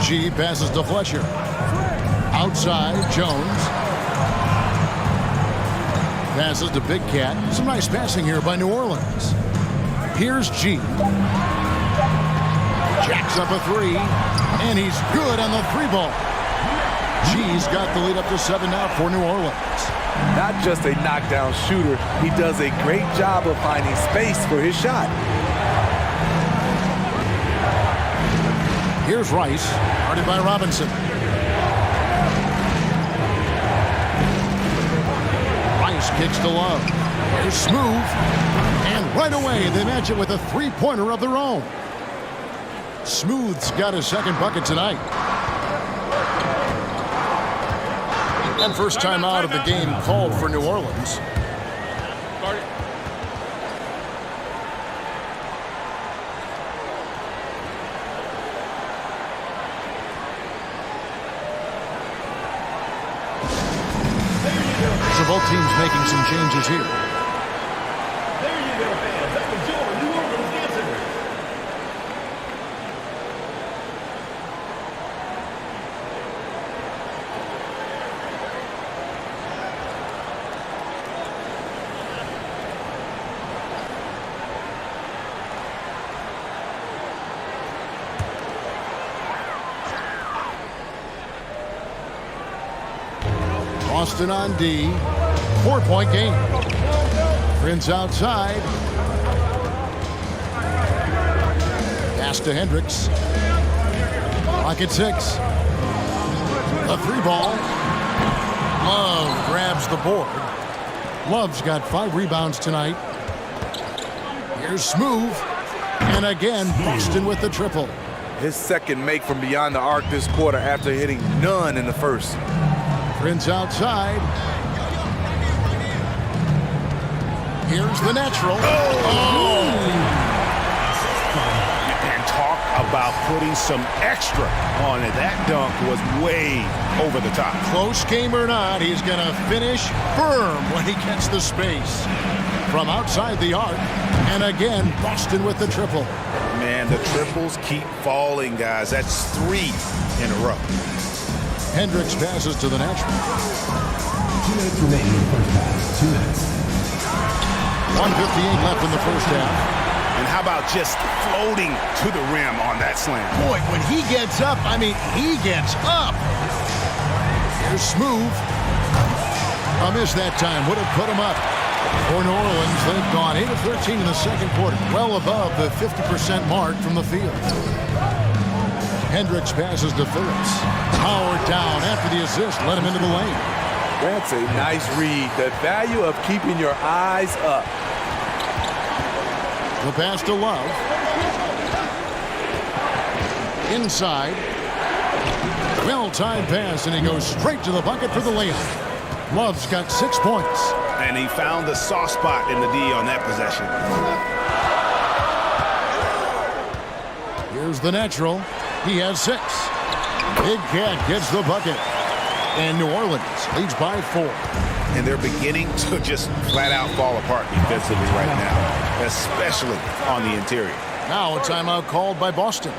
G passes to Fletcher. Outside, Jones. Passes to Big Cat. Some nice passing here by New Orleans. Here's G. Jacks up a 3. And he's good on the 3-ball. G's got the lead up to 7 now for New Orleans. Not just a knockdown shooter, he does a great job of finding space for his shot. Here's Rice, guarded by Robinson. Rice kicks to Love. Here's Smooth. And right away, they match it with a 3-pointer of their own. Smooth's got his 2nd bucket tonight. And first time out of the game called for New Orleans. So both teams making some changes here. There you go, fans. That's the Joe New Orleans dancer. Austin on D. 4-point game. Prince outside. Pass to Hendricks. Clock at 6. A 3-ball. Love grabs the board. Love's got 5 rebounds tonight. Here's Smooth. And again, Boston with the triple. His 2nd make from beyond the arc this quarter after hitting none in the first. Prince outside. Here's the natural. And talk about putting some extra on it. That dunk was way over the top. Close game or not, he's going to finish firm when he gets the space. From outside the arc. And again, Boston with the triple. Man, the triples keep falling, guys. That's 3 in a row. Hendricks passes to the natural. 2 minutes remaining in the first half. 2 minutes. 1:58 left in the first half. And how about just floating to the rim on that slam? Boy, when he gets up, I mean, he gets up. Here's Smooth. A miss that time. Would have put him up. For New Orleans, they've gone 8 of 13 in the second quarter. Well above the 50% mark from the field. Hendricks passes to Phillips. Powered down after the assist. Let him into the lane. That's a nice read. The value of keeping your eyes up. The pass to Love. Inside. Well-timed pass, and he goes straight to the bucket for the layup. Love's got 6 points. And he found the soft spot in the D on that possession. Here's the natural. He has 6. Big Cat gets the bucket. And New Orleans leads by 4. And they're beginning to just flat out fall apart defensively right now, especially on the interior. Now a timeout called by Boston.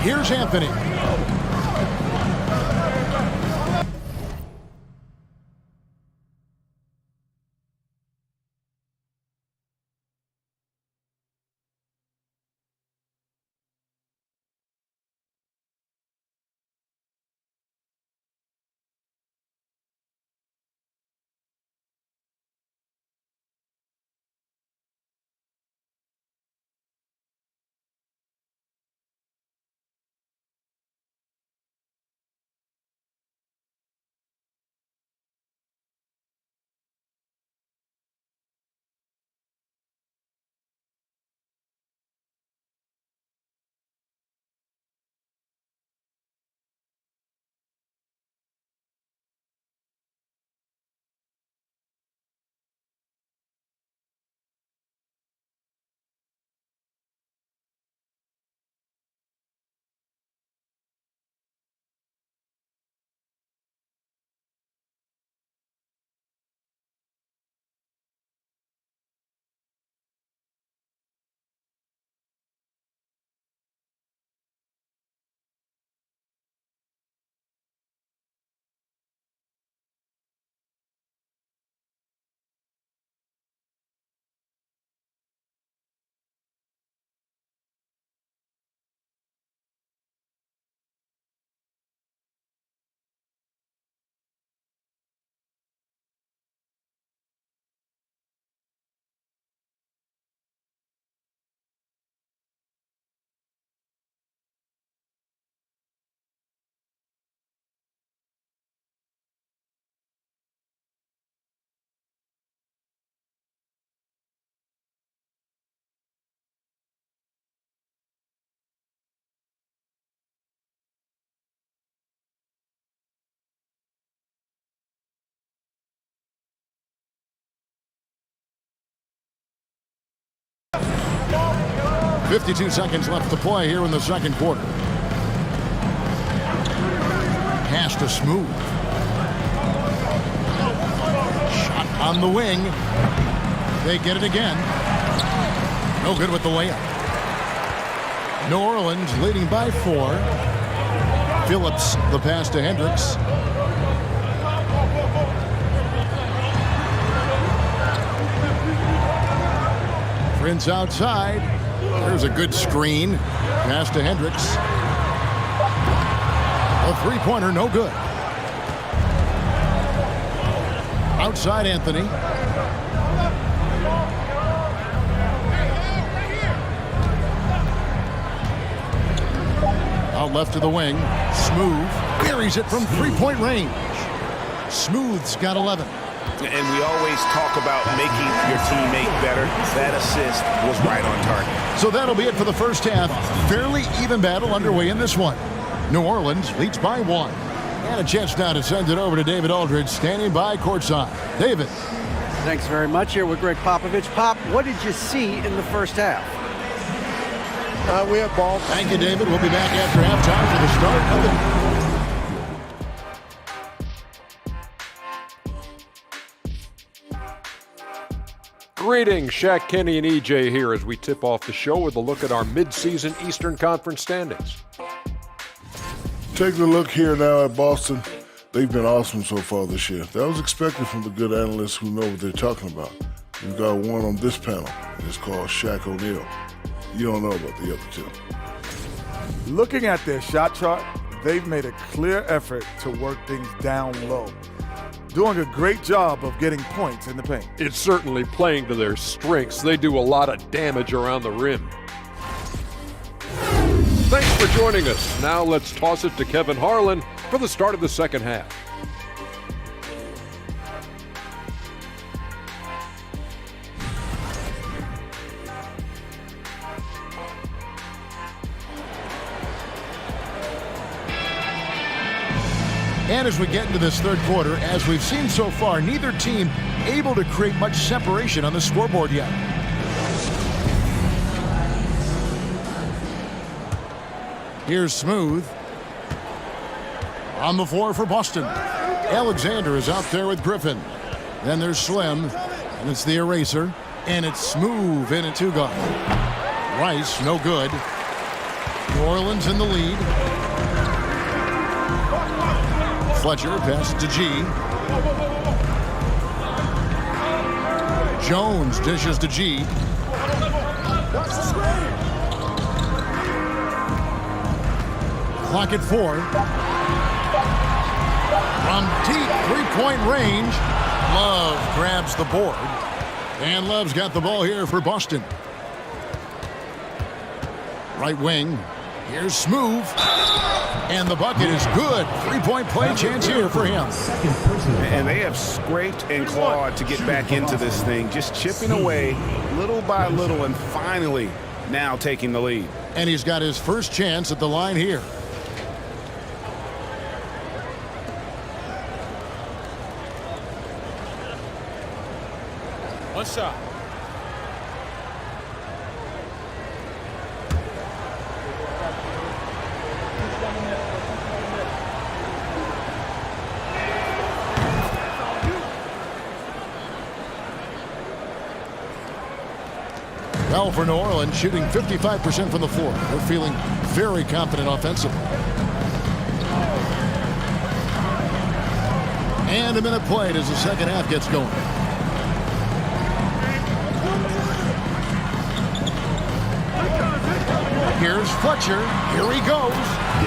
Here's Anthony. .52 seconds left to play here in the second quarter. Pass to Smooth. Shot on the wing. They get it again. No good with the layup. New Orleans leading by 4. Phillips the pass to Hendricks. Prince outside. There's a good screen. Pass to Hendricks. A three-pointer, no good. Outside Anthony. Out left to the wing. Smooth buries it from three-point range. Smooth's got 11. And we always talk about making your teammate better. That assist was right on target. So that'll be it for the first half. Fairly even battle underway in this one. New Orleans leads by 1. And a chance now to send it over to David Aldridge, standing by courtside. David. Thanks very much. Here with Greg Popovich. Pop, what did you see in the first half? We have ball. Thank you, David. We'll be back after halftime for the start of the... Greetings, Shaq, Kenny, and EJ here as we tip off the show with a look at our midseason Eastern Conference standings. Taking a look here now at Boston, they've been awesome so far this year. That was expected from the good analysts who know what they're talking about. We've got one on this panel. It's called Shaq O'Neal. You don't know about the other two. Looking at their shot chart, they've made a clear effort to work things down low. Doing a great job of getting points in the paint. It's certainly playing to their strengths. They do a lot of damage around the rim. Thanks for joining us. Now let's toss it to Kevin Harlan for the start of the second half. And as we get into this third quarter, as we've seen so far, neither team able to create much separation on the scoreboard yet. Here's Smooth. On the floor for Boston. Alexander is out there with Griffin. Then there's Slim, and it's the eraser, and it's Smooth in a two-guard. Rice, no good. New Orleans in the lead. Fletcher passes to G. Jones dishes to G. Clock at 4. From deep three-point range, Love grabs the board. And Love's got the ball here for Boston. Right wing. Here's Smooth. And the bucket is good. Three-point play chance here for him. And they have scraped and clawed to get back into this thing, just chipping away little by little and finally now taking the lead. And he's got his first chance at the line here. One shot. Well, for New Orleans, shooting 55% from the floor. They're feeling very confident offensively. And a minute played as the second half gets going. Here's Fletcher. Here he goes.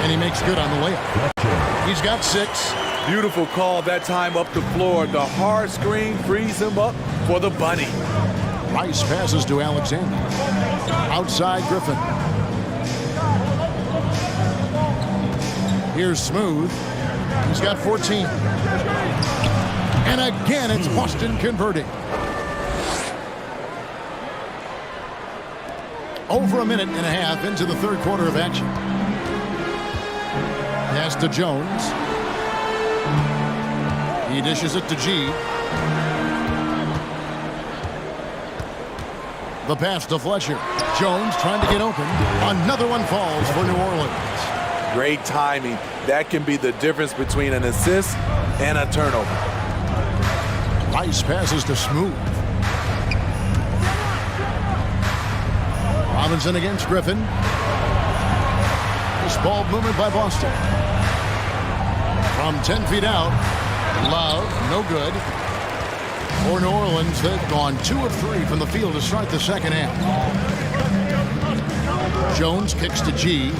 And he makes good on the layup. He's got 6. Beautiful call that time up the floor. The hard screen frees him up for the bunny. Rice passes to Alexander. Outside Griffin. Here's Smooth. He's got 14. And again, it's Boston converting. Over a minute and a half into the third quarter of action. Pass to Jones. He dishes it to G. The pass to Fletcher. Jones trying to get open. Another one falls for New Orleans. Great timing. That can be the difference between an assist and a turnover. Rice passes to Smooth. Robinson against Griffin. This ball movement by Boston. From 10 feet out. Love, no good. For New Orleans, they've gone 2 of 3 from the field to start the second half. Jones kicks to G.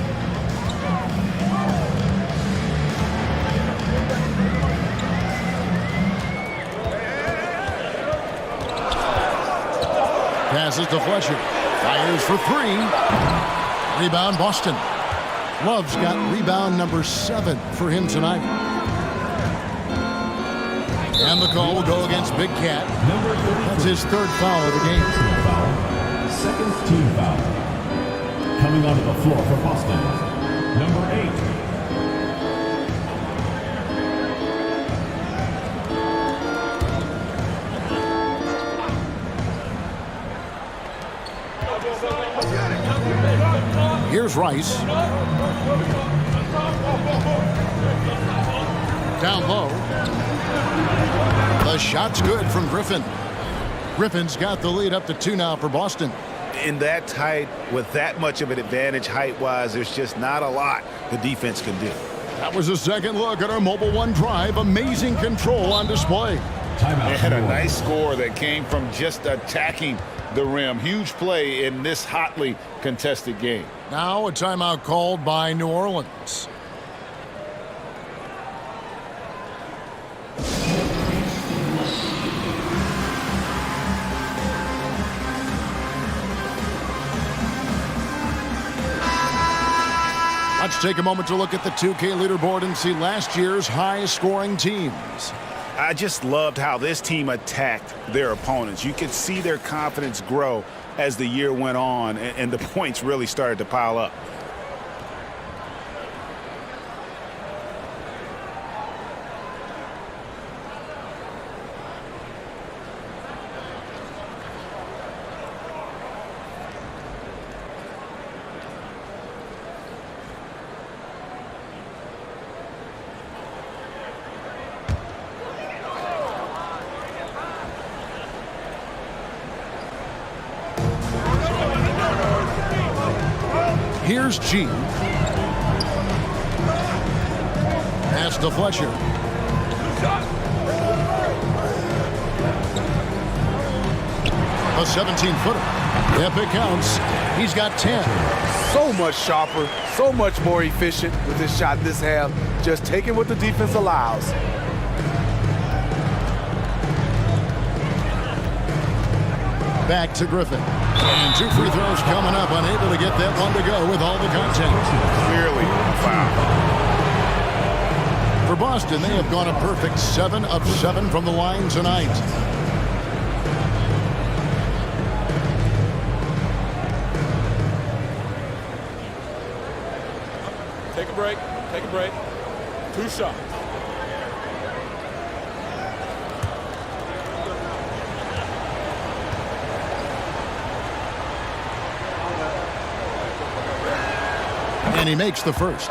Passes to Fletcher. Fires for 3. Rebound Boston. Love's got rebound number 7 for him tonight. And the call will go against Big Cat. That's his 3rd foul of the game. Second team foul. Coming onto the floor for Boston, number 8. Here's Rice. Down low. The shot's good from Griffin. Griffin's got the lead up to 2 now for Boston. In that tight, with that much of an advantage height-wise, there's just not a lot the defense can do. That was a second look at our Mobile One drive. Amazing control on display. They had a nice score that came from just attacking the rim. Huge play in this hotly contested game. Now a timeout called by New Orleans. Let's take a moment to look at the 2K leaderboard and see last year's high-scoring teams. I just loved how this team attacked their opponents. You could see their confidence grow as the year went on, and the points really started to pile up. Here's G. Pass to Fletcher. A 17-footer. If it counts, he's got 10. So much sharper, so much more efficient with his shot this half. Just taking what the defense allows. Back to Griffin. And 2 free throws coming up. Unable to get that one to go with all the contact. Clearly a foul. For Boston, they have gone a perfect 7 of 7 from the line tonight. Take a break. Take a break. 2 shots. And he makes the first.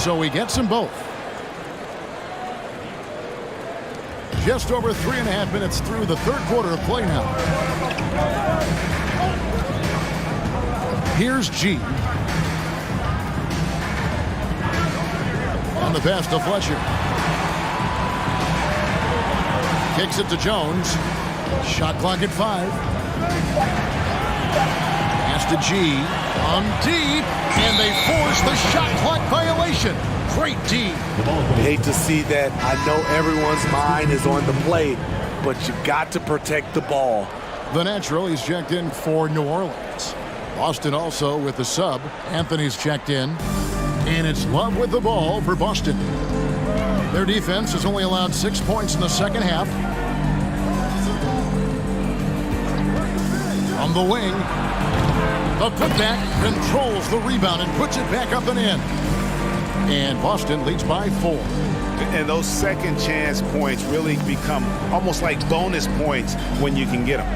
So he gets them both. Just over 3.5 minutes through the third quarter of play now. Here's G. On the pass to Fletcher. Kicks it to Jones. Shot clock at 5. Pass to G. On deep. And they force the shot clock violation. Great D. Hate to see that. I know everyone's mind is on the play, but you got to protect the ball. The natural, he's checked in for New Orleans. Boston also with the sub. Anthony's checked in. And it's Love with the ball for Boston. Their defense has only allowed 6 points in the second half. On the wing. The putback controls the rebound and puts it back up and in. And Boston leads by 4. And those second chance points really become almost like bonus points when you can get them.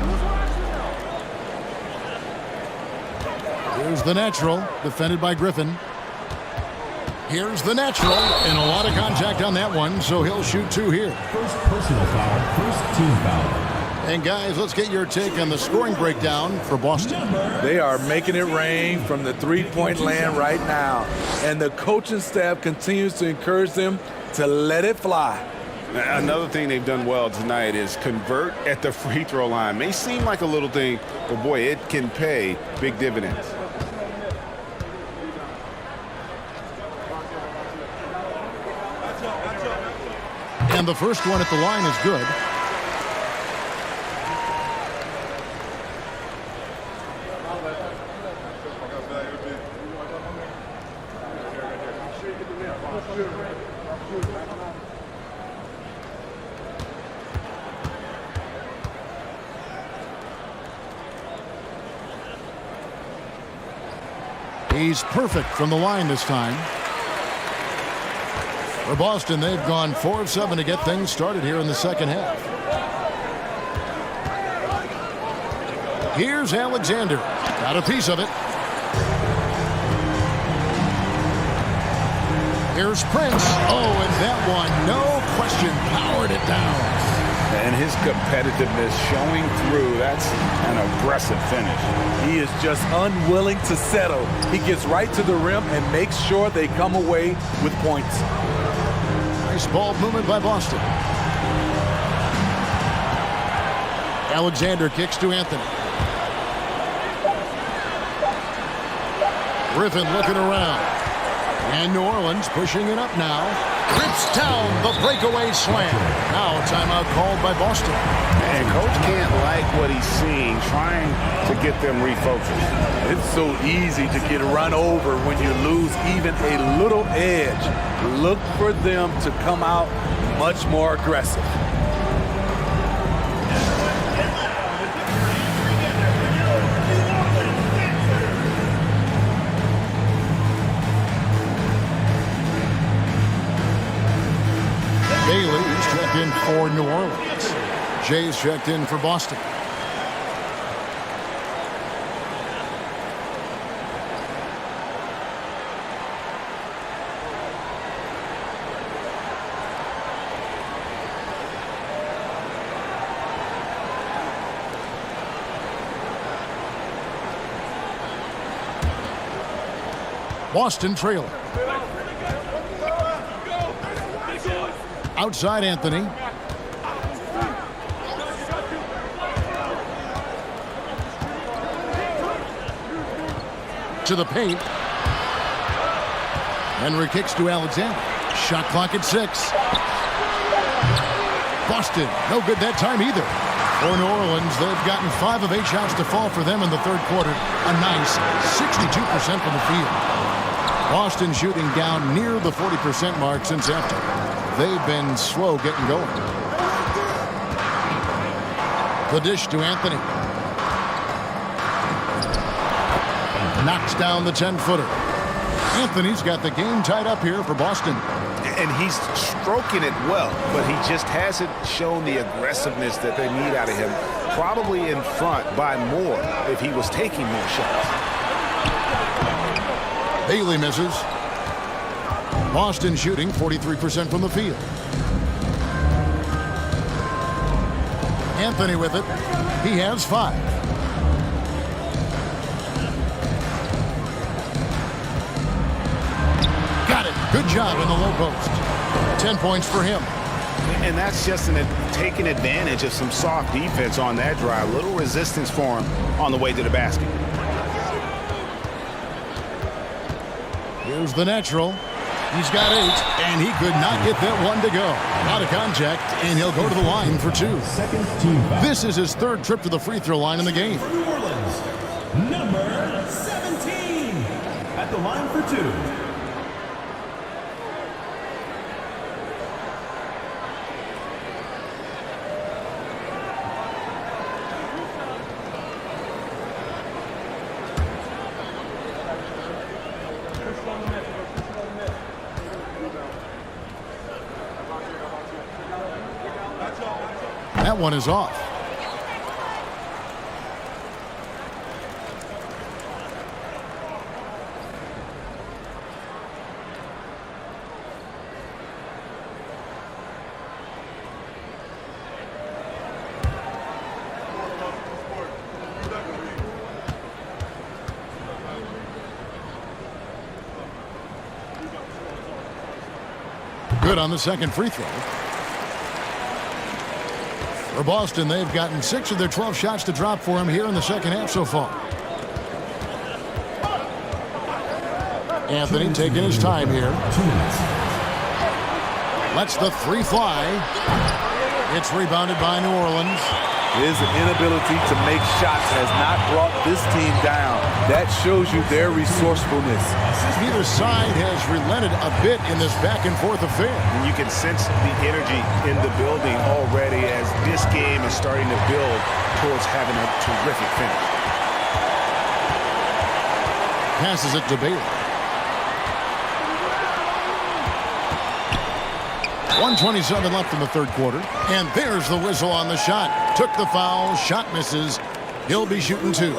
Here's the natural, defended by Griffin. Here's the natural, and a lot of contact on that one, so he'll shoot 2 here. First personal foul, first team foul. And guys, let's get your take on the scoring breakdown for Boston. They are making it rain from the three-point land right now. And the coaching staff continues to encourage them to let it fly. Another thing they've done well tonight is convert at the free throw line. May seem like a little thing, but boy, it can pay big dividends. And the first one at the line is good. He's perfect from the line this time. For Boston, they've gone 4 of 7 to get things started here in the second half. Here's Alexander. Got a piece of it. Here's Prince. Oh, and that one, no question, powered it down. And his competitiveness showing through. That's an aggressive finish. He is just unwilling to settle. He gets right to the rim and makes sure they come away with points. Nice ball movement by Boston. Alexander kicks to Anthony. Griffin looking around. And New Orleans pushing it up now. Rips down the breakaway slam. Now a timeout called by Boston. And coach can't like what he's seeing, trying to get them refocused. It's so easy to get run over when you lose even a little edge. Look for them to come out much more aggressive. Bailey's checked in for New Orleans. Jay's checked in for Boston. Boston trailing. Outside Anthony. To the paint. Henry kicks to Alexander. Shot clock at 6. Boston, no good that time either. For New Orleans, they've gotten 5 of 8 shots to fall for them in the third quarter. A nice 62% from the field. Boston shooting down near the 40% mark since after. They've been slow getting going. The dish to Anthony. Knocks down the 10-footer. Anthony's got the game tied up here for Boston. And he's stroking it well, but he just hasn't shown the aggressiveness that they need out of him. Probably in front by more if he was taking more shots. Bailey misses. Boston shooting 43% from the field. Anthony with it. He has 5. Good job in the low post. 10 points for him. And that's just taking advantage of some soft defense on that drive. Little resistance for him on the way to the basket. Here's the natural. He's got 8, and he could not get that one to go. Out of contact, and he'll go to the line for 2. This is his 3rd trip to the free throw line in the game. New Orleans, number 17 at the line for 2. That one is off. Good on the second free throw. For Boston, they've gotten 6 of their 12 shots to drop for him here in the second half so far. Anthony taking his time here. Lets the 3 fly. It's rebounded by New Orleans. His inability to make shots has not brought this team down. That shows you their resourcefulness. Neither side has relented a bit in this back-and-forth affair. And you can sense the energy in the building already as this game is starting to build towards having a terrific finish. Passes it to Bailey. 1:27 left in the third quarter. And there's the whistle on the shot. Took the foul. Shot misses. He'll be shooting 2.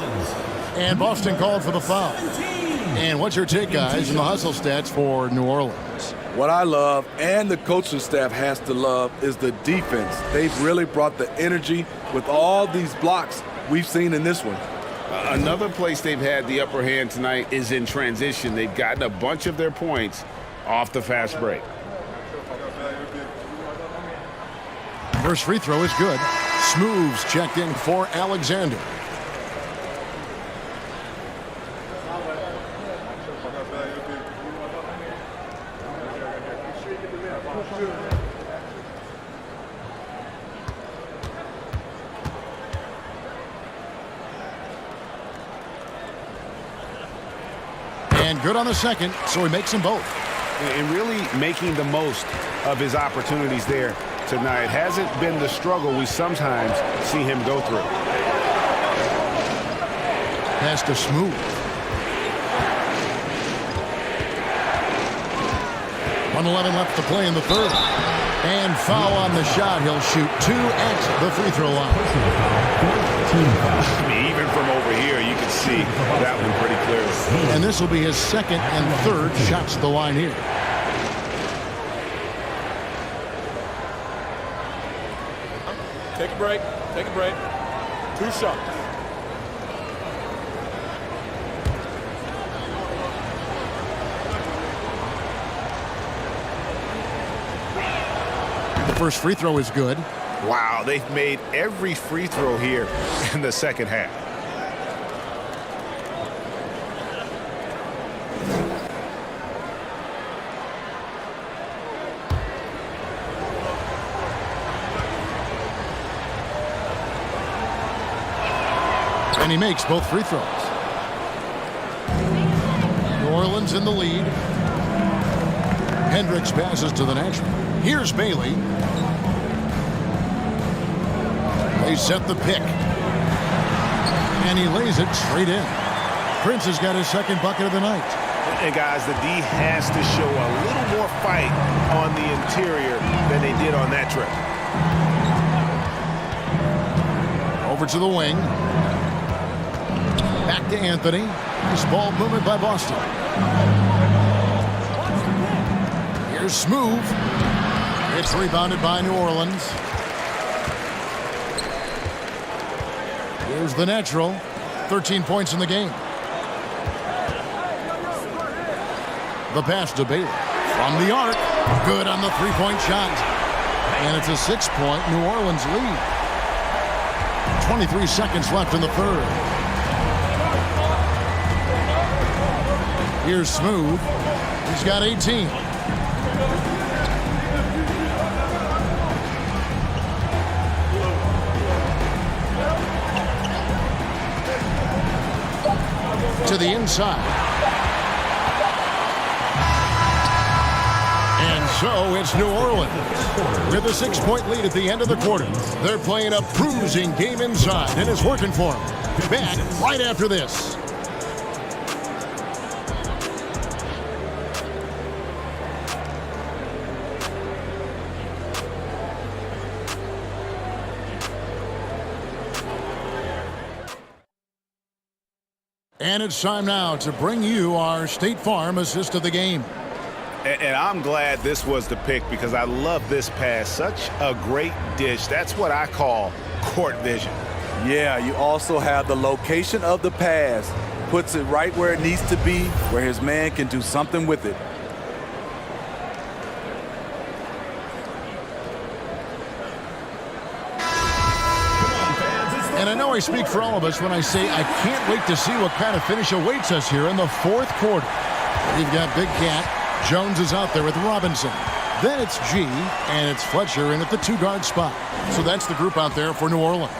And Boston called for the foul. And what's your take, guys, in the hustle stats for New Orleans? What I love, and the coaching staff has to love, is the defense. They've really brought the energy with all these blocks we've seen in this one. Another place they've had the upper hand tonight is in transition. They've gotten a bunch of their points off the fast break. First free throw is good. Smooths checked in for Alexander. And good on the second, so he makes them both. And really making the most of his opportunities there tonight. Hasn't been the struggle we sometimes see him go through. Pass to Smooth. .111 left to play in the third. And foul on the shot. He'll shoot 2 at the free throw line. I mean, even from over here, you can see that one pretty clearly. And this will be his second and third shots at the line here. Take a break. Take a break. 2 shots. first free throw is good. Wow, they've made every free throw here in the second half. And he makes both free throws. New Orleans in the lead. Hendricks passes to the natural. Here's Bailey. They set the pick. And he lays it straight in. Prince has got his second bucket of the night. And guys, the D has to show a little more fight on the interior than they did on that trip. Over to the wing. Back to Anthony. Nice ball movement by Boston. Here's Smooth. It's rebounded by New Orleans. Here's the natural. 13 points in the game. The pass to Bailey. From the arc. Good on the three-point shot. And it's a 6-point New Orleans lead. 23 seconds left in the third. Here's Smooth. He's got 18. To the inside. And so it's New Orleans with a 6-point lead at the end of the quarter. They're playing a bruising game inside, and it's working for them. Back right after this. And it's time now to bring you our State Farm assist of the game. And I'm glad this was the pick because I love this pass. Such a great dish. That's what I call court vision. Yeah, you also have the location of the pass. Puts it right where it needs to be, where his man can do something with it. And I know I speak for all of us when I say I can't wait to see what kind of finish awaits us here in the fourth quarter. We've got Big Cat. Jones is out there with Robinson. Then it's G, and it's Fletcher in at the two-guard spot. So that's the group out there for New Orleans.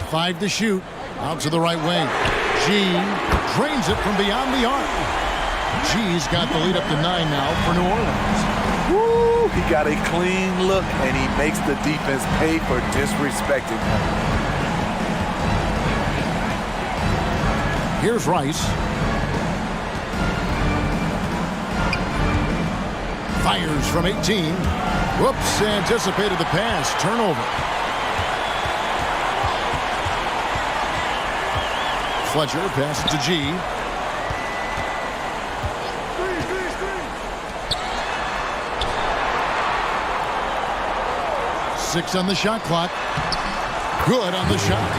Five to shoot. Out to the right wing. G drains it from beyond the arc. G's got the lead up to 9 now for New Orleans. Woo! He got a clean look, and he makes the defense pay for disrespecting him. Here's Rice. Fires from 18. Whoops, anticipated the pass. Turnover. Fletcher passes to G. Six on the shot clock. Good on the shot.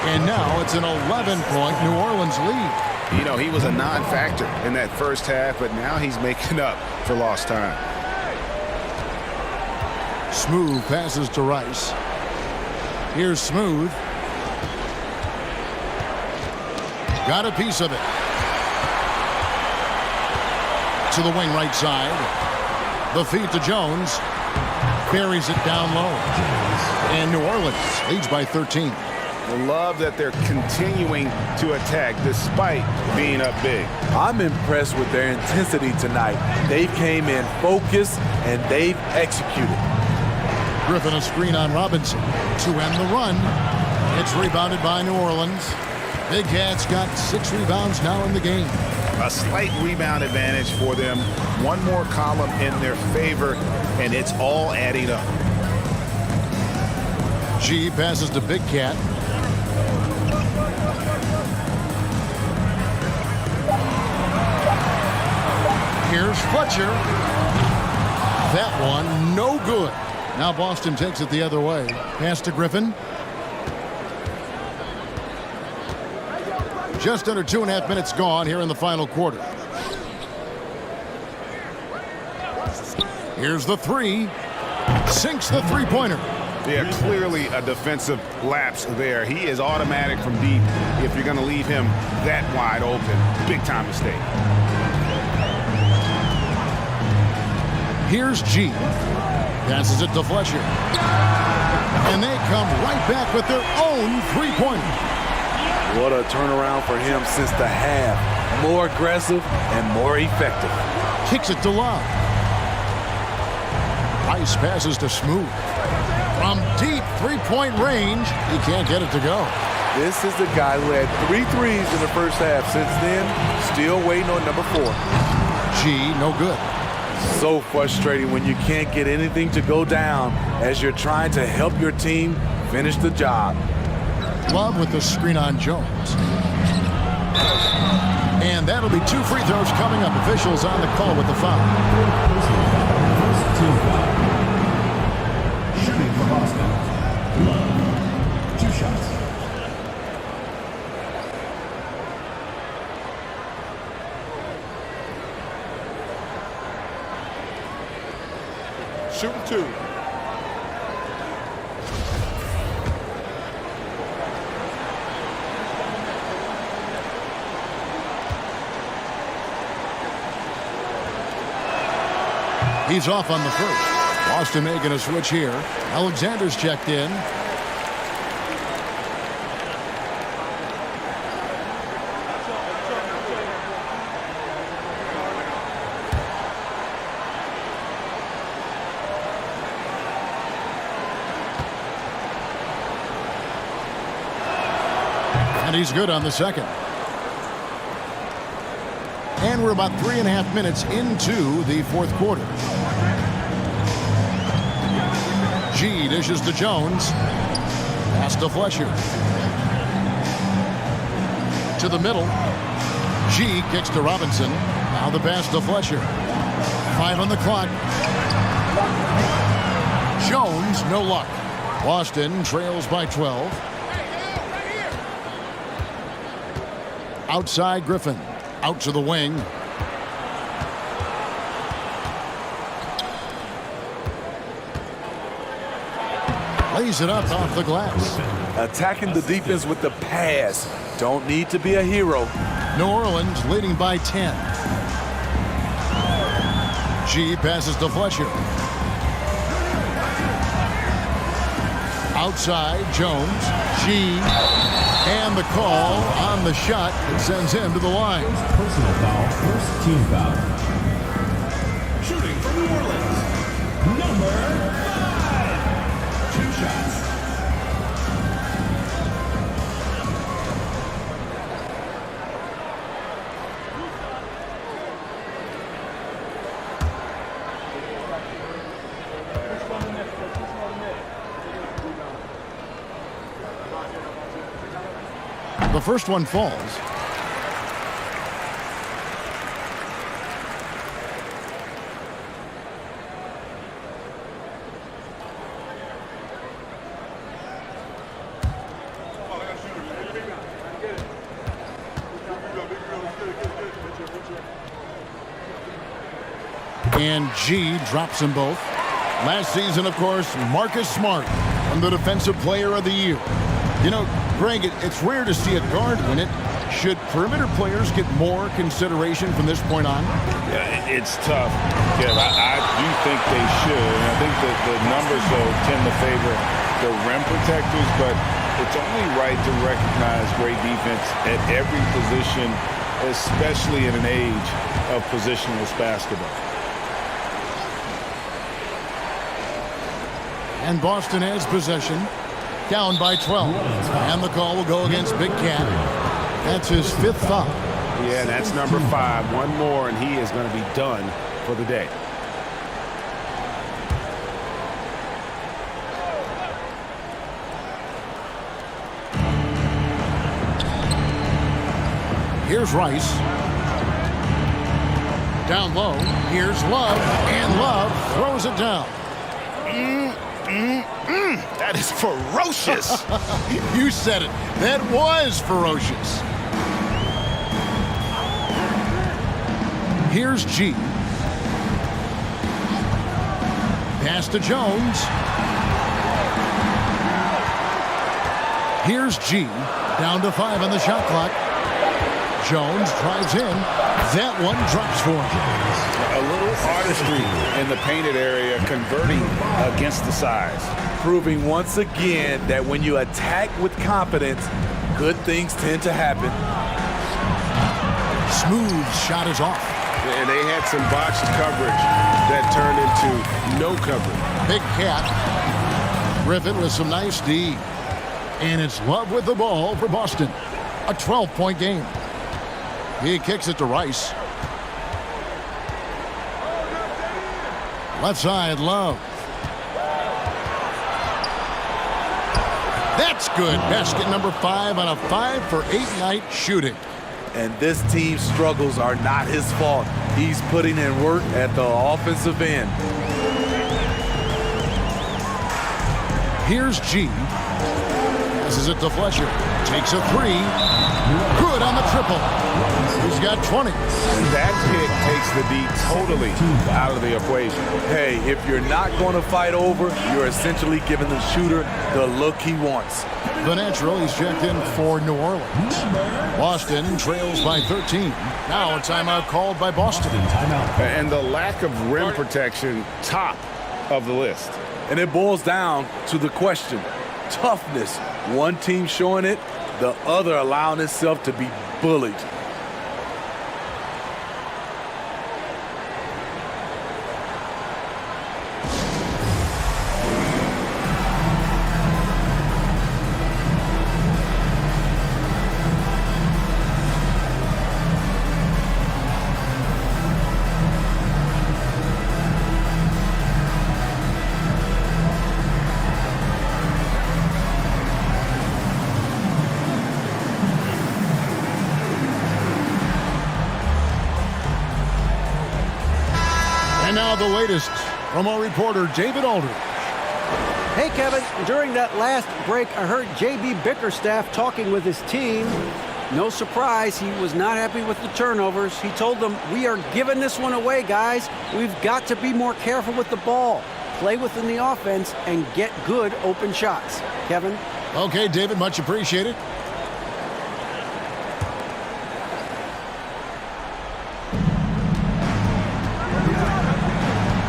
And now it's an 11-point New Orleans lead. You know, he was a non-factor in that first half, but now he's making up for lost time. Smooth passes to Rice. Here's Smooth. Got a piece of it. To the wing right side. The feed to Jones. Buries it down low. And New Orleans leads by 13. Love that they're continuing to attack despite being up big. I'm impressed with their intensity tonight. They came in focused and they've executed. Griffin a screen on Robinson to end the run. It's rebounded by New Orleans. Big Cat's got 6 rebounds now in the game. A slight rebound advantage for them. One more column in their favor, and it's all adding up. G passes to Big Cat. Here's Fletcher. That one, no good. Now Boston takes it the other way. Pass to Griffin. Just under 2.5 minutes gone here in the final quarter. Here's the three. Sinks the three-pointer. Yeah, clearly a defensive lapse there. He is automatic from deep if you're going to leave him that wide open. Big-time mistake. Here's G. Passes it to Fletcher. And they come right back with their own three-pointer. What a turnaround for him since the half. More aggressive and more effective. Kicks it to Love. Rice passes to Smooth. From deep three-point range, he can't get it to go. This is the guy who had 3 threes in the first half. Since then, still waiting on number 4. G, no good. So frustrating when you can't get anything to go down as you're trying to help your team finish the job. Love with the screen on Jones. And that'll be 2 free throws coming up. Officials on the call with the foul. First team foul. Shooting for Boston. Love. 2 shots. Shooting 2. He's off on the first. Boston making a switch here. Alexander's checked in. And he's good on the second. And we're about 3.5 minutes into the fourth quarter. G dishes to Jones. Pass to Fletcher. To the middle. G kicks to Robinson. Now the pass to Fletcher. 5 on the clock. Jones, no luck. Boston trails by 12. Outside Griffin. Out to the wing. Lays it up off the glass. Attacking the defense with the pass. Don't need to be a hero. New Orleans leading by 10. G passes to Fletcher. Outside Jones. G. And the call on the shot that sends him to the line. Personal foul. First team foul. Shooting for New Orleans. Number 5. 2 shots. The first one falls. And G drops them both. Last season, of course, Marcus Smart won the Defensive Player of the Year. You know, Greg, it's rare to see a guard win it. Should perimeter players get more consideration from this point on? Yeah, it's tough, Kev. I do think they should. And I think that the numbers, though, tend to favor the rim protectors, but it's only right to recognize great defense at every position, especially in an age of positionless basketball. And Boston has possession. Down by 12. And the call will go against Big Cat. That's his 5th foul. Yeah, that's number 5. One more, and he is going to be done for the day. Here's Rice. Down low. Here's Love. And Love throws it down. That is ferocious. You said it. That was ferocious. Here's G. Pass to Jones. Here's G. Down to 5 on the shot clock. Jones drives in. That one drops for him. A little artistry in the painted area, converting against the size. Proving once again that when you attack with confidence, good things tend to happen. Smooth shot is off. And they had some botched coverage that turned into no coverage. Big cat. Griffin with some nice D. And it's Love with the ball for Boston. A 12-point game. He kicks it to Rice. Left side, Love. That's good. Basket number 5 on a 5-for-8 night shooting. And this team's struggles are not his fault. He's putting in work at the offensive end. Here's G. Passes it to Fletcher. Takes a 3. Good on the triple. He's got 20. And that pick takes the D totally out of the equation. Hey, if you're not going to fight over, you're essentially giving the shooter the look he wants. The natural, he's checked in for New Orleans. Boston trails by 13. Now a timeout called by Boston. And the lack of rim protection, top of the list. And it boils down to the question, toughness. One team showing it, the other allowing itself to be bullied. And now the latest from our reporter, David Aldridge. Hey, Kevin, during that last break, I heard J.B. Bickerstaff talking with his team. No surprise, he was not happy with the turnovers. He told them, we are giving this one away, guys. We've got to be more careful with the ball, play within the offense, and get good open shots. Kevin? Okay, David, much appreciated.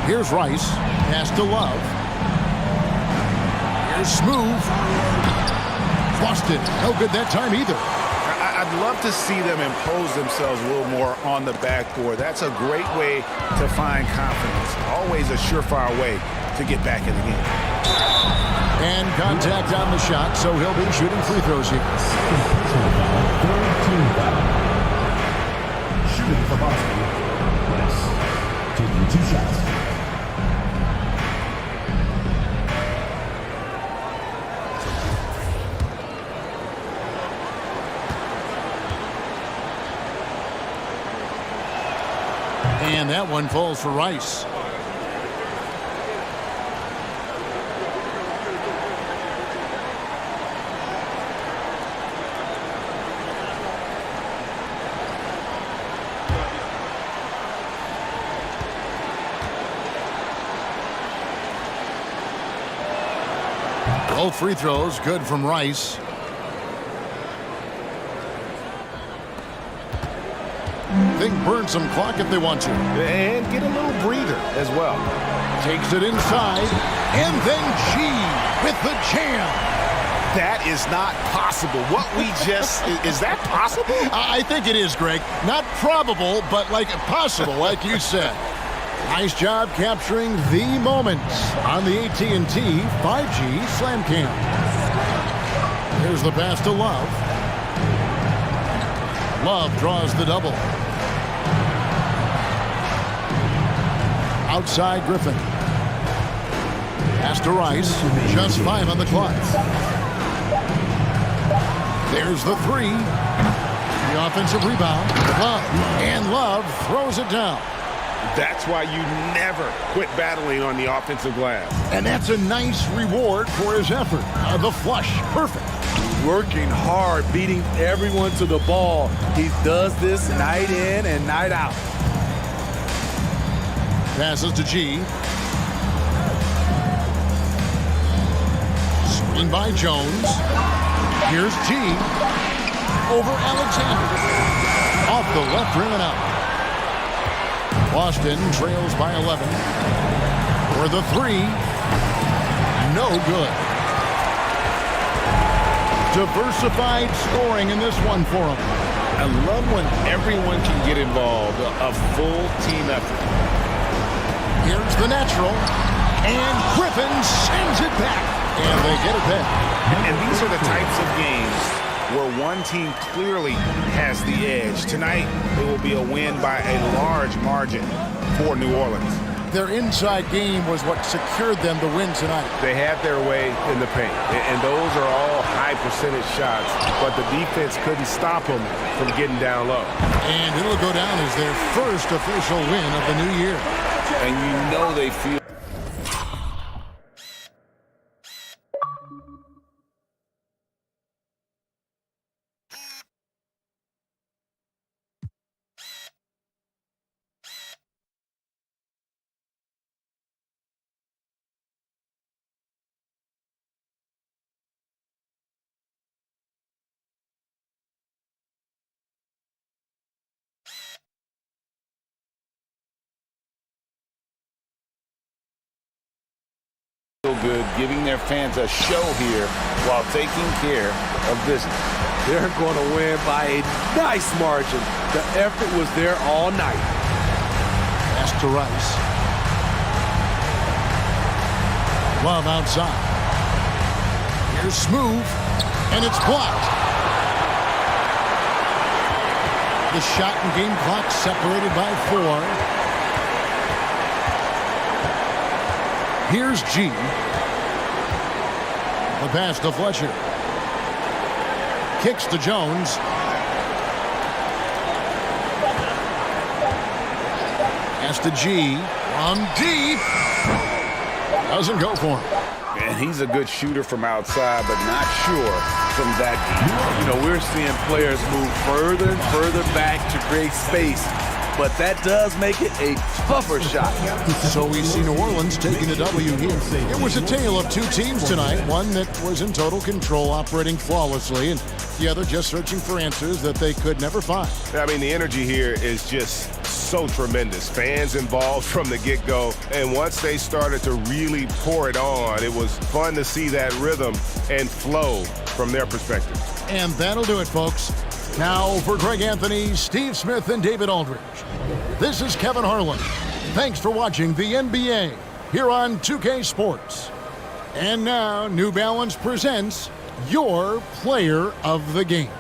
Here's Rice. Pass to Love. Here's Smooth. Boston. No good that time either. I'd love to see them impose themselves a little more on the backboard. That's a great way to find confidence. Always a surefire way to get back in the game. And contact on the shot, so he'll be shooting free throws here. Shooting for Boston. Rice. Taking 2 shots. And that one falls for Rice. Both free throws good from Rice. Think burn some clock if they want to. And get a little breather as well. Takes it inside. And then G with the jam. That is not possible. What we just, is that possible? I think it is, Greg. Not probable, but like possible, like you said. Nice job capturing the moments on the AT&T 5G Slam Cam. Here's the pass to Love. Love draws the double. Outside Griffin. Pass to Rice. Just 5 on the clock. There's the 3. The offensive rebound. Love. And Love throws it down. That's why you never quit battling on the offensive glass. And that's a nice reward for his effort. The flush. Perfect. Working hard, beating everyone to the ball. He does this night in and night out. Passes to G. Screen by Jones. Here's G. Over Alexander. Off the left rim and out. Boston trails by 11. For the three. No good. Diversified scoring in this one for him. I love when everyone can get involved, a full team effort. Here's the natural. And Griffin sends it back. And they get it back. And these are the types of games where one team clearly has the edge. Tonight, it will be a win by a large margin for New Orleans. Their inside game was what secured them the win tonight. They had their way in the paint, and those are all high percentage shots, but the defense couldn't stop them from getting down low. And it'll go down as their first official win of the new year. And you know they feel good, giving their fans a show here while taking care of business. They're going to win by a nice margin. The effort was there all night. Pass to Rice. Love outside. Here's Smooth, and it's blocked. The shot and game clock separated by 4. Here's G. The pass to Fletcher. Kicks to Jones. Pass to G. From deep. Doesn't go for him. And he's a good shooter from outside, but not sure from that deep. You know, we're seeing players move further and further back to create space, but that does make it a tougher shot. So we see New Orleans taking a W here. It was a tale of two teams tonight, one that was in total control, operating flawlessly, and the other just searching for answers that they could never find. I mean, the energy here is just so tremendous. Fans involved from the get-go, and once they started to really pour it on, it was fun to see that rhythm and flow from their perspective. And that'll do it, folks. Now for Greg Anthony, Steve Smith, and David Aldridge, this is Kevin Harlan. Thanks for watching the NBA here on 2K Sports. And now New Balance presents your player of the game.